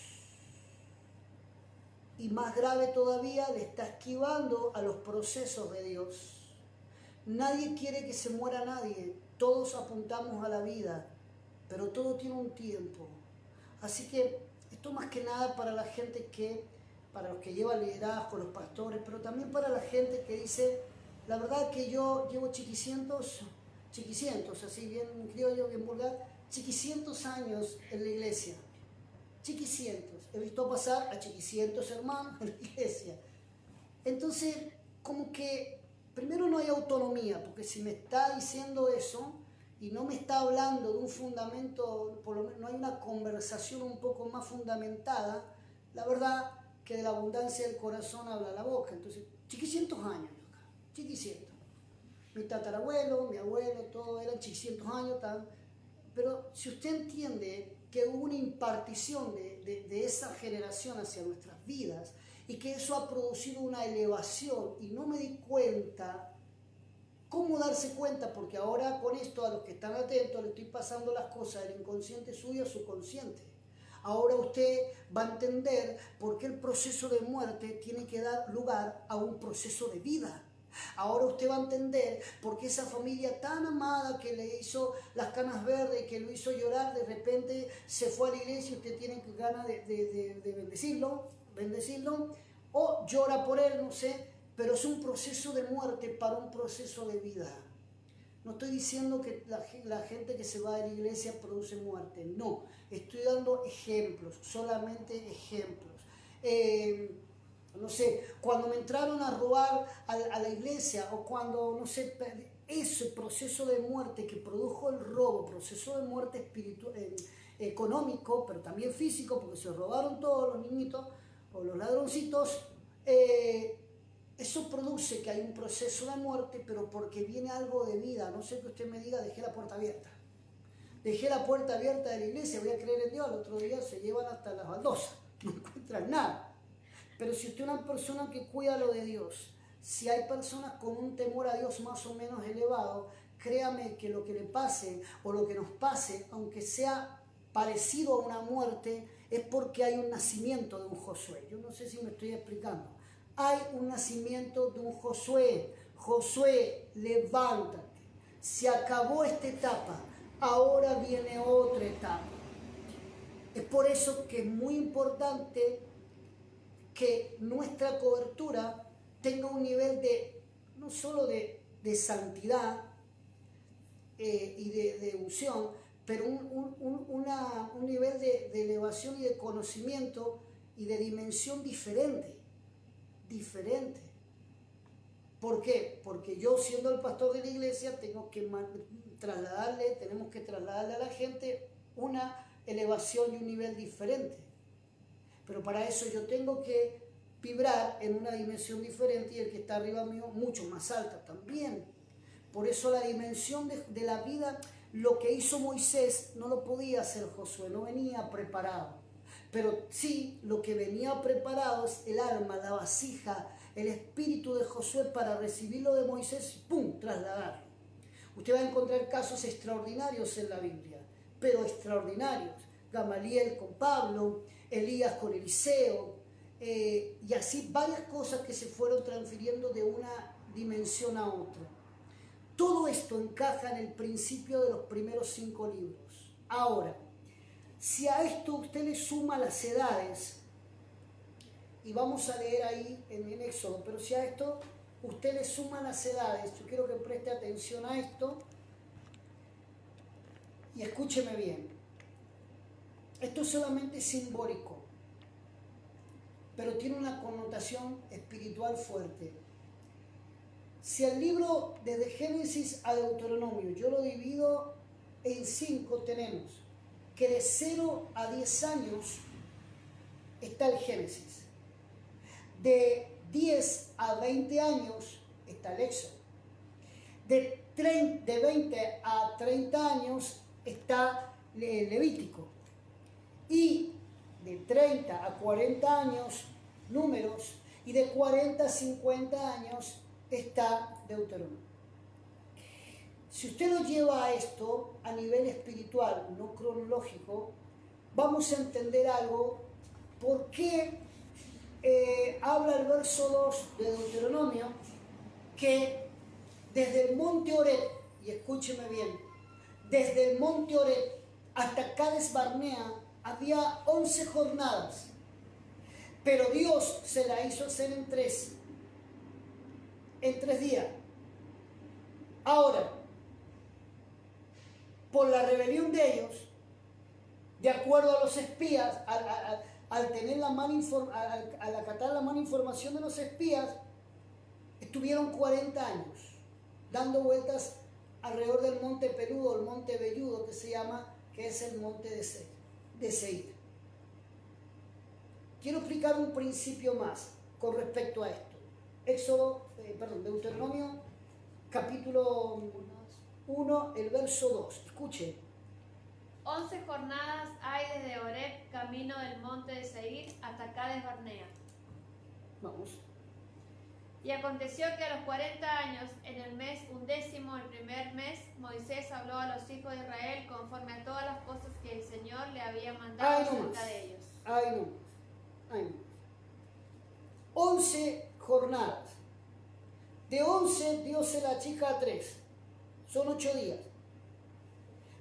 Y más grave todavía, le está esquivando a los procesos de Dios. Nadie quiere que se muera nadie. Todos apuntamos a la vida, pero todo tiene un tiempo. Así que esto más que nada para la gente para los que llevan liderazgo, los pastores, pero también para la gente que dice, la verdad que yo llevo chiquicientos, así bien criollo, bien vulgar, chiquicientos años en la iglesia. Chiquicientos. He visto pasar a chiquicientos hermanos en la iglesia. Entonces, como que primero no hay autonomía, porque si me está diciendo eso y no me está hablando de un fundamento, por lo menos no hay una conversación un poco más fundamentada, la verdad que de la abundancia del corazón habla la boca. Entonces, chiquicientos años, chiquicientos. Mi tatarabuelo, mi abuelo, todos eran chiquicientos años, pero si usted entiende que hubo una impartición de esa generación hacia nuestras vidas y que eso ha producido una elevación y no me di cuenta, ¿cómo darse cuenta? Porque ahora con esto a los que están atentos le estoy pasando las cosas del inconsciente suyo a su consciente. Ahora usted va a entender por qué el proceso de muerte tiene que dar lugar a un proceso de vida. Ahora usted va a entender por qué esa familia tan amada que le hizo las canas verdes, que lo hizo llorar, de repente se fue a la iglesia y usted tiene ganas de bendecirlo, o llora por él, no sé, pero es un proceso de muerte para un proceso de vida. No estoy diciendo que la gente que se va de la iglesia produce muerte, no, estoy dando ejemplos, solamente ejemplos. No sé, cuando me entraron a robar a la iglesia o cuando, no sé, ese proceso de muerte que produjo el robo, proceso de muerte espiritual, económico, pero también físico, porque se robaron todos los niñitos o los ladroncitos, eso produce que hay un proceso de muerte, pero porque viene algo de vida. No sé que usted me diga, dejé la puerta abierta. Dejé la puerta abierta de la iglesia, voy a creer en Dios, al otro día se llevan hasta las baldosas, no encuentran nada. Pero si usted es una persona que cuida lo de Dios, si hay personas con un temor a Dios más o menos elevado, créame que lo que le pase o lo que nos pase, aunque sea parecido a una muerte, es porque hay un nacimiento de un Josué. Yo no sé si me estoy explicando. Hay un nacimiento de un Josué. Josué, levántate. Se acabó esta etapa. Ahora viene otra etapa. Es por eso que es muy importante que nuestra cobertura tenga un nivel de, no solo de santidad y de unción, pero un nivel de elevación y de conocimiento y de dimensión diferente. ¿Por qué? Porque yo, siendo el pastor de la iglesia, tenemos que trasladarle a la gente una elevación y un nivel diferente. Pero para eso yo tengo que vibrar en una dimensión diferente y el que está arriba mío mucho más alta también. Por eso la dimensión de la vida, lo que hizo Moisés no lo podía hacer Josué, no venía preparado. Pero sí, lo que venía preparado es el alma, la vasija, el espíritu de Josué para recibirlo de Moisés y ¡pum!, trasladarlo. Usted va a encontrar casos extraordinarios en la Biblia, pero extraordinarios. Gamaliel con Pablo, Elías con Eliseo, y así varias cosas que se fueron transfiriendo de una dimensión a otra. Todo esto encaja en el principio de los primeros 5 libros. Ahora, si a esto usted le suma las edades, y vamos a leer ahí en Éxodo, pero si a esto usted le suma las edades, yo quiero que preste atención a esto y escúcheme bien. Esto es solamente simbólico, pero tiene una connotación espiritual fuerte. Si el libro desde Génesis a Deuteronomio yo lo divido en 5, tenemos que de 0 a 10 años está el Génesis. De 10 a 20 años está el Éxodo. De 20 a 30 años está Levítico. Y de 30 a 40 años, Números. Y de 40 a 50 años está Deuteronomio. Si usted lo lleva a esto a nivel espiritual, no cronológico, vamos a entender algo. ¿Por qué habla el verso 2 de Deuteronomio que desde el monte Horeb, y escúcheme bien, desde el monte Horeb hasta Cades Barnea había 11 jornadas, pero Dios se la hizo hacer en 3 días. Ahora, por la rebelión de ellos, de acuerdo a los espías, al acatar la mala información de los espías, estuvieron 40 años dando vueltas alrededor del monte peludo, el monte velludo que se llama, que es el monte de Seir. Quiero explicar un principio más con respecto a esto. Deuteronomio capítulo 1, el verso 2. Escuche. 11 jornadas hay desde Horeb, camino del monte de Seir, hasta Cades Barnea. Vamos. Y aconteció que a los 40 años, en el mes 11, el primer mes, Moisés habló a los hijos de Israel conforme a todas las cosas que el Señor le había mandado acerca de ellos. Ay, no. 11 jornadas. De 11 Dios se la achica a 3. Son 8 días.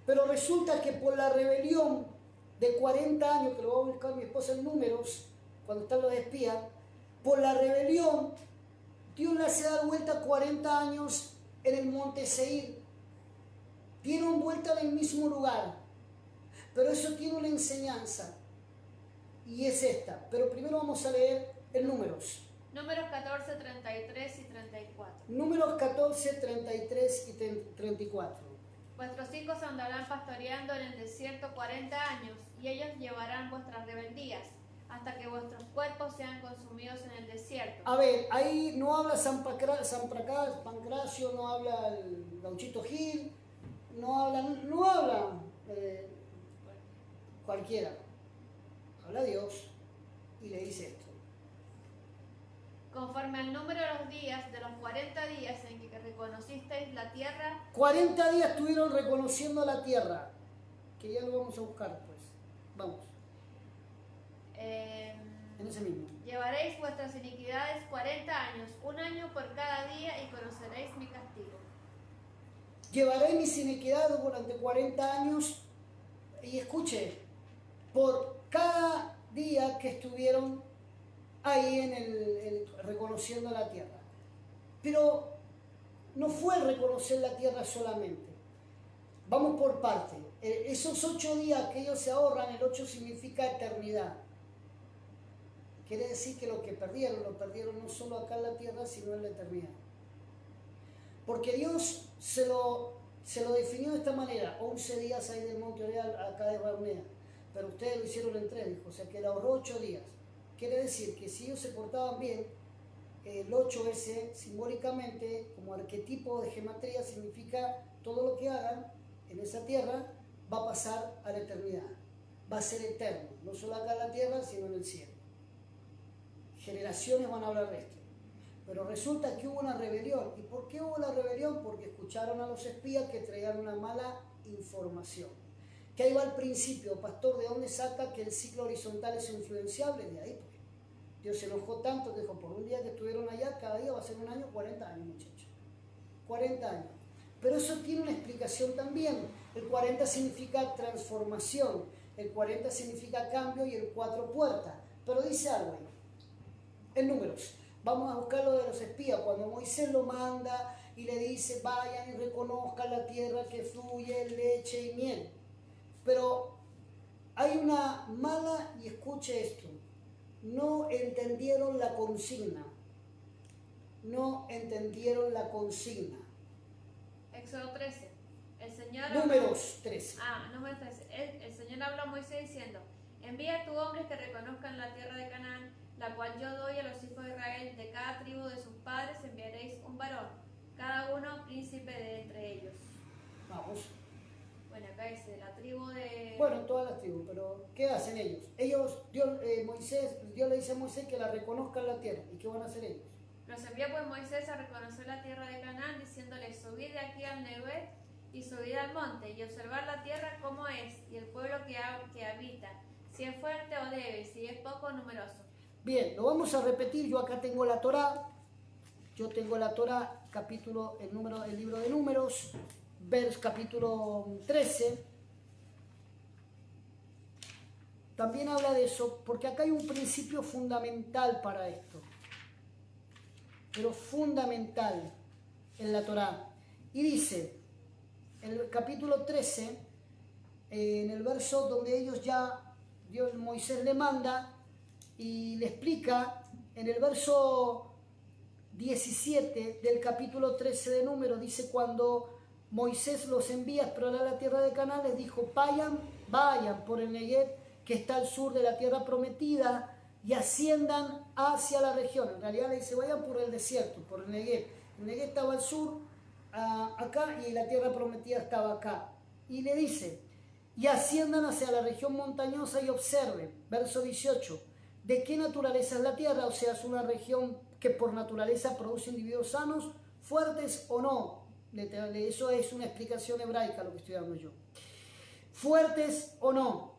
Pero resulta que por la rebelión de 40 años, que lo va a buscar mi esposa en Números, cuando están los espías, por la rebelión, Dios le hace dar vuelta 40 años en el monte Seir. Dieron vuelta en el mismo lugar. Pero eso tiene una enseñanza. Y es esta. Pero primero vamos a leer el Números. Números 14, 33 y 34. Números 14, 33 y 34. Vuestros hijos andarán pastoreando en el desierto 40 años, y ellos llevarán vuestras rebeldías, hasta que vuestros cuerpos sean consumidos en el desierto. A ver, ahí no habla San Pancracio, no habla el Gauchito Gil, no habla cualquiera. Habla Dios y le dice esto. Conforme al número de los días, de los 40 días en que reconocisteis la tierra. 40 días estuvieron reconociendo la tierra, que ya lo vamos a buscar, pues. Vamos. En ese mismo. Llevaréis vuestras iniquidades 40 años, un año por cada día, y conoceréis mi castigo. Llevaré mis iniquidades durante 40 años, y escuche, por cada día que estuvieron ahí en reconociendo la tierra. Pero no fue el reconocer la tierra solamente. Vamos por parte. Esos 8 días que ellos se ahorran, el 8 significa eternidad. Quiere decir que lo perdieron no solo acá en la tierra, sino en la eternidad. Porque Dios se lo definió de esta manera: 11 días ahí del Monte Oreal, acá de Barnea, pero ustedes lo hicieron en 3, dijo, o sea que le ahorró 8 días. Quiere decir que si ellos se portaban bien, el 8 ese simbólicamente, como arquetipo de gematría, significa todo lo que hagan en esa tierra va a pasar a la eternidad, va a ser eterno, no solo acá en la tierra, sino en el cielo. Generaciones van a hablar de esto. Pero resulta que hubo una rebelión. ¿Y por qué hubo la rebelión? Porque escucharon a los espías que traían una mala información. Que ahí va el principio, pastor, ¿de dónde saca que el ciclo horizontal es influenciable? De ahí, pues. Dios se enojó tanto que dijo, por un día que estuvieron allá, cada día va a ser un año, 40 años, muchachos. 40 años. Pero eso tiene una explicación también. El 40 significa transformación, el 40 significa cambio y el 4 puerta. Pero dice algo ahí. En Números. Vamos a buscar lo de los espías. Cuando Moisés lo manda y le dice, vayan y reconozcan la tierra que fluye leche y miel. Pero hay una mala, y escuche esto, no entendieron la consigna. No entendieron la consigna. Éxodo 13. El Señor Números 13. Números 13. El Señor habló a Moisés diciendo, envía a tus hombres que reconozcan la tierra de Canaán, la cual yo doy a los hijos de Israel. De cada tribu de sus padres enviaréis un varón, cada uno príncipe de entre ellos. Vamos. Bueno, acá dice la tribu de... Bueno, todas las tribus, pero ¿qué hacen ellos? Dios le dice a Moisés que la reconozcan la tierra. ¿Y qué van a hacer ellos? Los envía pues Moisés a reconocer la tierra de Canaán, diciéndole, subid de aquí al Neguet y subid al monte, y observar la tierra cómo es, y el pueblo que habita, si es fuerte o débil, si es poco o numeroso. Bien, lo vamos a repetir. Yo acá tengo la Torá. Yo tengo la Torá, el libro de Números, capítulo 13. También habla de eso, porque acá hay un principio fundamental para esto. Pero fundamental en la Torá. Y dice, en el capítulo 13, en el verso donde Moisés le manda y le explica, en el verso 17 del capítulo 13 de Números, dice, cuando Moisés los envía a explorar la tierra de Canaán, les dijo, vayan por el Neguet, que está al sur de la tierra prometida, y asciendan hacia la región. En realidad le dice, vayan por el desierto, por el Neguet. El Neguet estaba al sur, acá, y la tierra prometida estaba acá. Y le dice, y asciendan hacia la región montañosa y observen, verso 18, ¿de qué naturaleza es la tierra? O sea, es una región que por naturaleza produce individuos sanos, fuertes o no. Eso es una explicación hebraica lo que estoy dando yo. Fuertes o no.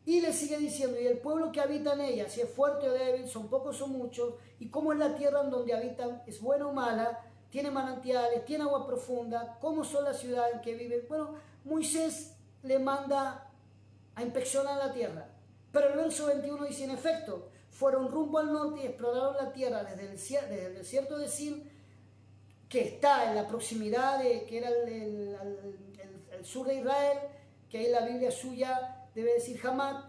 Y le sigue diciendo, y el pueblo que habita en ella, si es fuerte o débil, son pocos o muchos, y cómo es la tierra en donde habitan, es buena o mala, tiene manantiales, tiene agua profunda, cómo son las ciudades en que viven. Bueno, Moisés le manda a inspeccionar la tierra. Pero el verso 21 dice, en efecto, fueron rumbo al norte y exploraron la tierra desde el desierto de Sin, que está en la proximidad que era el sur de Israel, que ahí la Biblia suya debe decir Hamat,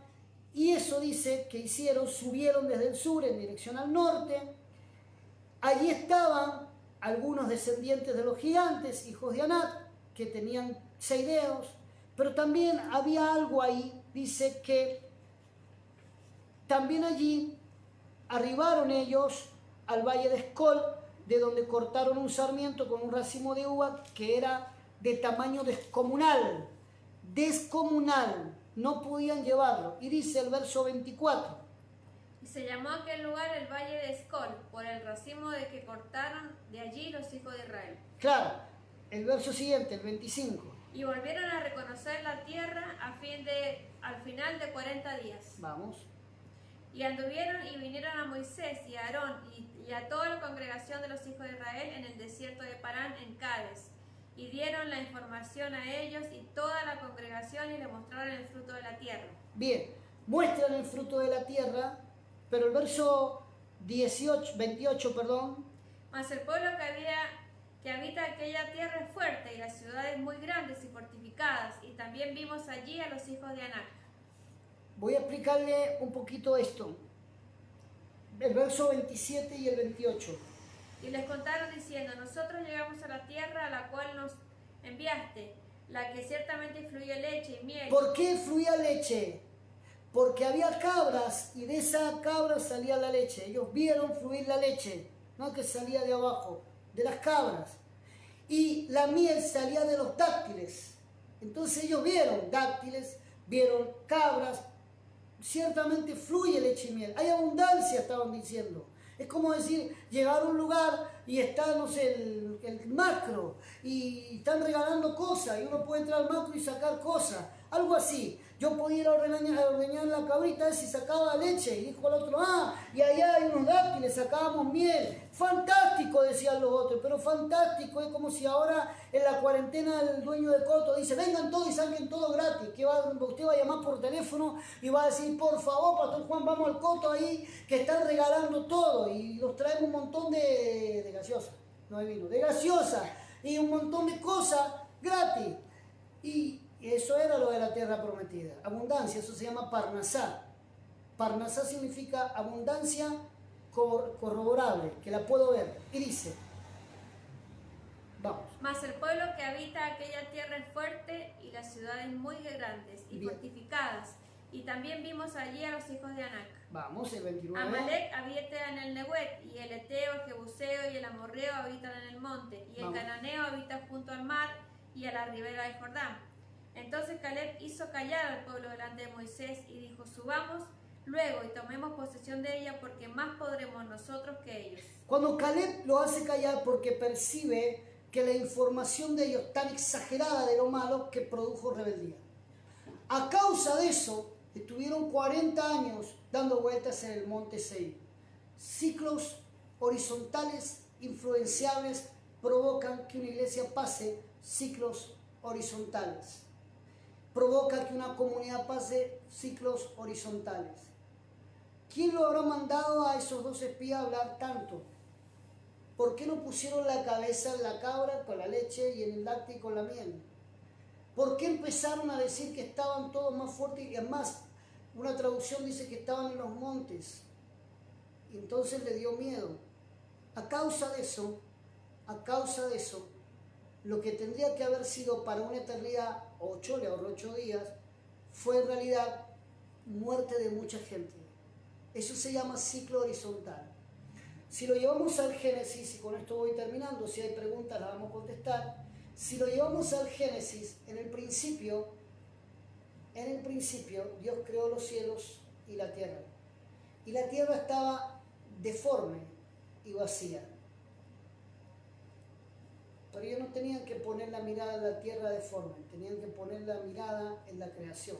y eso dice que subieron desde el sur en dirección al norte. Allí estaban algunos descendientes de los gigantes, hijos de Anat, que tenían 6 dedos, pero también había algo ahí, dice que también allí arribaron ellos al valle de Escol, de donde cortaron un sarmiento con un racimo de uva que era de tamaño descomunal, no podían llevarlo. Y dice el verso 24. Y se llamó aquel lugar el Valle de Escol, por el racimo de que cortaron de allí los hijos de Israel. Claro, el verso siguiente, el 25. Y volvieron a reconocer la tierra al final de 40 días. Vamos. Y anduvieron y vinieron a Moisés y a Aarón y a toda la congregación de los hijos de Israel en el desierto de Parán en Cádiz. Y dieron la información a ellos y toda la congregación y le mostraron el fruto de la tierra. Bien, muestran el fruto de la tierra, pero el verso 28, perdón, Mas el pueblo que habita aquella tierra es fuerte y las ciudades muy grandes y fortificadas. Y también vimos allí a los hijos de Anac. voy a explicarle un poquito esto. El verso 27 y el 28. Y les contaron diciendo, nosotros llegamos a la tierra a la cual nos enviaste, la que ciertamente fluye leche y miel. ¿Por qué fluía leche? Porque había cabras y de esa cabra salía la leche. Ellos vieron fluir la leche, no que salía de abajo, de las cabras. Y la miel salía de los dáctiles. Entonces ellos vieron dáctiles, vieron cabras. Ciertamente fluye leche y miel. Hay abundancia, estaban diciendo. Es como decir, llegar a un lugar y está, no sé, el macro y están regalando cosas y uno puede entrar al macro y sacar cosas. Algo así. Yo podía ir a ordeñar la cabrita esa y sacaba leche. Y dijo el otro, y allá hay unos dátiles, sacábamos miel. Fantástico, decían los otros, pero fantástico. Es como si ahora en la cuarentena el dueño de Coto dice, vengan todos y saquen todo gratis. Que usted va a llamar por teléfono y va a decir, por favor, Pastor Juan, vamos al Coto ahí, que están regalando todo. Y nos traen un montón de gaseosa, no de vino, de gaseosa. Y un montón de cosas gratis. Y eso era lo de la tierra prometida. Abundancia, eso se llama Parnasá. Parnasá significa abundancia corroborable, que la puedo ver. Y dice, vamos. Mas el pueblo que habita aquella tierra es fuerte y las ciudades muy grandes y Bien. fortificadas. Y también vimos allí a los hijos de Anac. Vamos, el 29. Amalek habita en el Nehuet, y el Eteo, el Jebuseo y el Amorreo habitan en el monte, y el Vamos. Cananeo habita junto al mar y a la ribera de Jordán. Entonces Caleb hizo callar al pueblo delante de Moisés y dijo, subamos luego y tomemos posesión de ella, porque más podremos nosotros que ellos. Cuando Caleb lo hace callar porque percibe que la información de ellos es tan exagerada de lo malo que produjo rebeldía. A causa de eso, estuvieron 40 años dando vueltas en el monte Seir. Ciclos horizontales influenciables provocan que una iglesia pase ciclos horizontales. Provoca que una comunidad pase ciclos horizontales. ¿Quién lo habrá mandado a esos dos espías a hablar tanto? ¿Por qué no pusieron la cabeza en la cabra con la leche y en el dáctil con la miel? ¿Por qué empezaron a decir que estaban todos más fuertes? Y además, una traducción dice que estaban en los montes. Y entonces le dio miedo. A causa de eso, lo que tendría que haber sido para una eternidad, 8 días, fue en realidad muerte de mucha gente. Eso se llama ciclo horizontal. Si lo llevamos al Génesis, y con esto voy terminando, si hay preguntas las vamos a contestar. Si lo llevamos al Génesis, en el principio Dios creó los cielos y la tierra. Y la tierra estaba deforme y vacía. Pero ellos no tenían que poner la mirada en la tierra deforme, tenían que poner la mirada en la creación.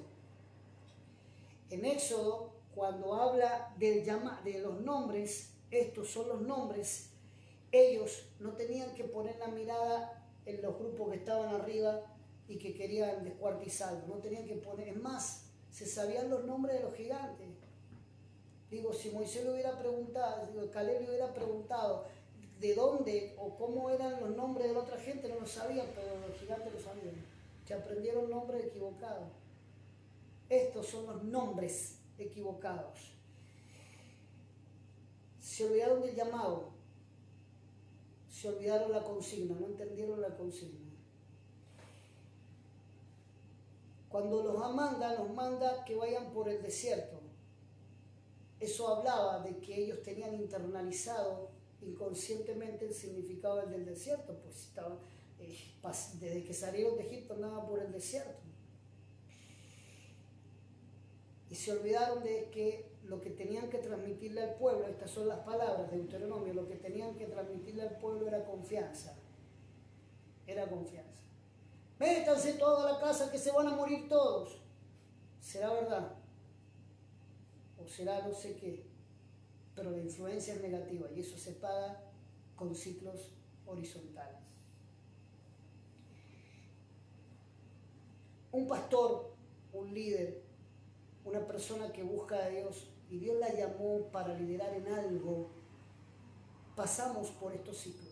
En Éxodo, cuando habla de los nombres, estos son los nombres, ellos no tenían que poner la mirada en los grupos que estaban arriba y que querían descuartizarlo, no tenían que poner, es más, se sabían los nombres de los gigantes. Digo, si Moisés le hubiera preguntado, Caleb le hubiera preguntado de dónde o cómo eran los nombres de la otra gente, no lo sabían, pero los gigantes lo sabían. Se aprendieron nombres equivocados. Estos son los nombres equivocados. Se olvidaron del llamado, se olvidaron la consigna, no entendieron la consigna. Cuando los manda que vayan por el desierto. Eso hablaba de que ellos tenían internalizado inconscientemente el significado del desierto, pues estaban, desde que salieron de Egipto andaban por el desierto. Y se olvidaron de que lo que tenían que transmitirle al pueblo, estas son las palabras de Deuteronomio, lo que tenían que transmitirle al pueblo era confianza. Era confianza. Métanse toda la casa que se van a morir todos. ¿Será verdad? o será no sé qué, pero la influencia es negativa y eso se paga con ciclos horizontales. Un pastor, un líder, una persona que busca a Dios y Dios la llamó para liderar en algo, pasamos por estos ciclos.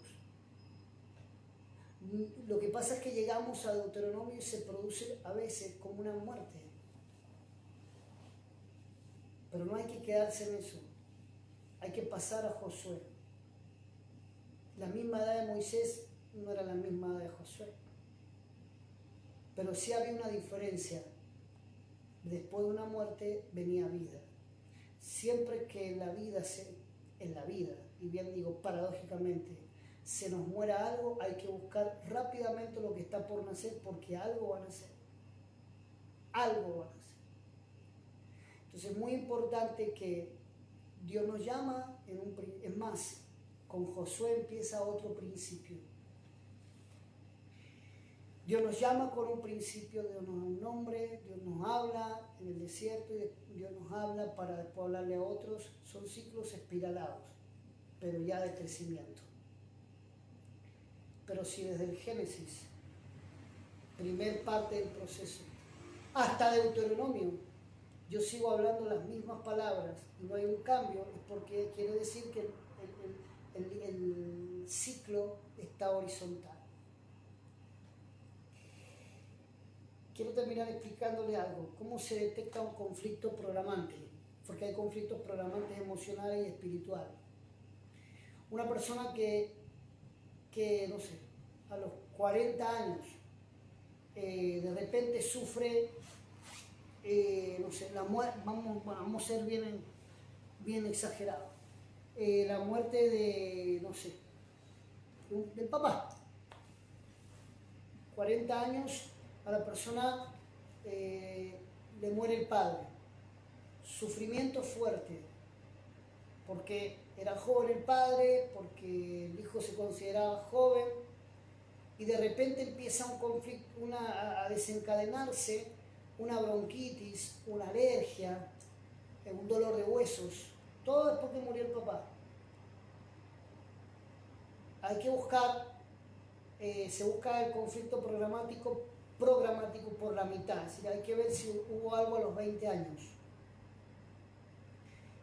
Lo que pasa es que llegamos a Deuteronomio y se produce a veces como una muerte. Pero no hay que quedarse en eso. Hay que pasar a Josué. La misma edad de Moisés no era la misma edad de Josué. Pero sí había una diferencia. Después de una muerte venía vida. Siempre que en la vida, y bien digo paradójicamente, se nos muera algo, hay que buscar rápidamente lo que está por nacer, porque algo va a nacer. Algo va a nacer. Entonces es muy importante que Dios nos llama, es más, con Josué empieza otro principio. Dios nos llama con un principio, Dios nos da un nombre, Dios nos habla en el desierto y Dios nos habla para después hablarle a otros. Son ciclos espiralados, pero ya de crecimiento. Pero si desde el Génesis, primer parte del proceso, hasta Deuteronomio, yo sigo hablando las mismas palabras y no hay un cambio, es porque quiere decir que el ciclo está horizontal. Quiero terminar explicándole algo, cómo se detecta un conflicto programante, porque hay conflictos programantes emocionales y espirituales. Una persona que no sé, a los 40 años, de repente sufre, no sé, vamos a ser bien exagerados, la muerte de, no sé, del papá. 40 años, a la persona le muere el padre. Sufrimiento fuerte, porque era joven el padre, porque el hijo se consideraba joven, y de repente empieza un conflicto, a desencadenarse una bronquitis, una alergia, un dolor de huesos, todo después que murió el papá. Hay que buscar, se busca el conflicto programático por la mitad, es decir, hay que ver si hubo algo a los 20 años.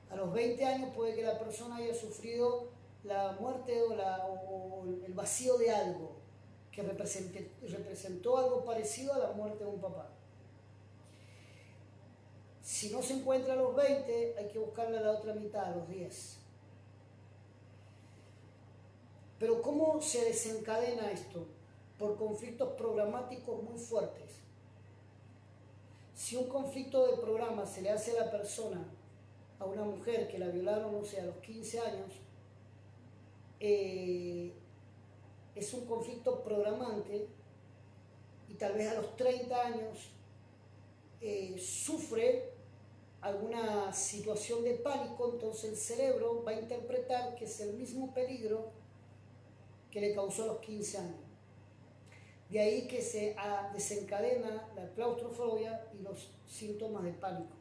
A los 20 años puede que la persona haya sufrido la muerte o el vacío de algo que representó algo parecido a la muerte de un papá. Si no se encuentra a los 20, hay que buscarla a la otra mitad, a los 10. Pero ¿cómo se desencadena esto? Por conflictos programáticos muy fuertes. Si un conflicto de programa se le hace a la persona, a una mujer que la violaron, no sé, a los 15 años, es un conflicto programante y tal vez a los 30 años sufre alguna situación de pánico, entonces el cerebro va a interpretar que es el mismo peligro que le causó a los 15 años. De ahí que se desencadena la claustrofobia y los síntomas de pánico,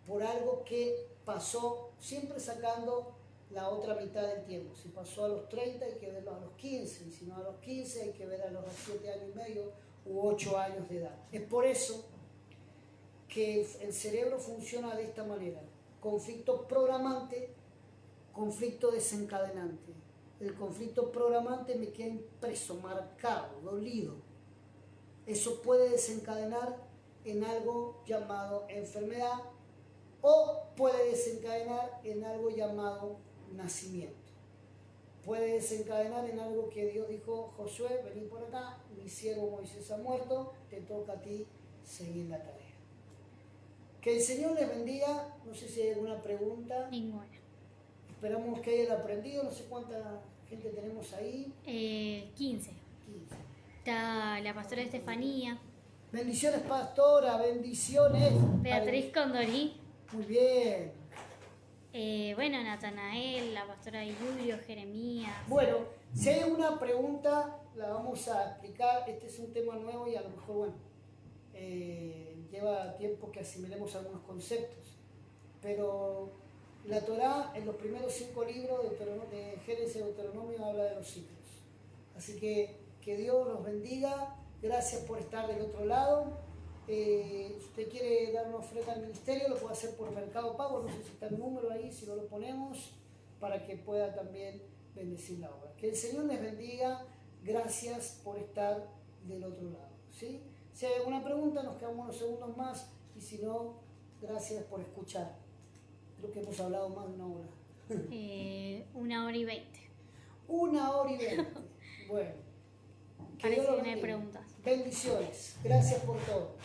por algo que pasó, siempre sacando la otra mitad del tiempo. Si pasó a los 30 hay que verlo a los 15, y si no a los 15 hay que ver a los 7 años y medio u 8 años de edad. Es por eso que el cerebro funciona de esta manera: conflicto programante, conflicto desencadenante. El conflicto programante me queda impreso, marcado, dolido. Eso puede desencadenar en algo llamado enfermedad o puede desencadenar en algo llamado nacimiento. Puede desencadenar en algo que Dios dijo: Josué, vení por acá, mi siervo Moisés ha muerto, te toca a ti seguir la tarea. Que el Señor les bendiga. No sé si hay alguna pregunta. Ninguna. Esperamos que hayan aprendido. No sé cuánta gente tenemos ahí. 15. 15. Está la pastora Estefanía, Bendiciones, pastora, bendiciones. Beatriz Condorí, Muy bien. bueno, Natanael, la pastora Julio, Jeremías. Bueno, si hay una pregunta, la vamos a explicar. Este es un tema nuevo y a lo mejor, bueno, lleva tiempo que asimilemos algunos conceptos. pero la Torá en los primeros 5 libros de Génesis y Deuteronomio habla de los ciclos. Así que Dios los bendiga, gracias por estar del otro lado. Si usted quiere dar una oferta al ministerio, lo puede hacer por Mercado Pago, no sé si está el número ahí, si no lo ponemos, para que pueda también bendecir la obra. Que el Señor les bendiga, gracias por estar del otro lado, ¿sí? Si hay alguna pregunta, nos quedamos unos segundos más, y si no, gracias por escuchar. Creo que hemos hablado más de 1 hora. 1 hora y 20. 1 hora y 20. Bueno. Parece Dios los que no hay bendiga. preguntas. Bendiciones. Gracias por todo.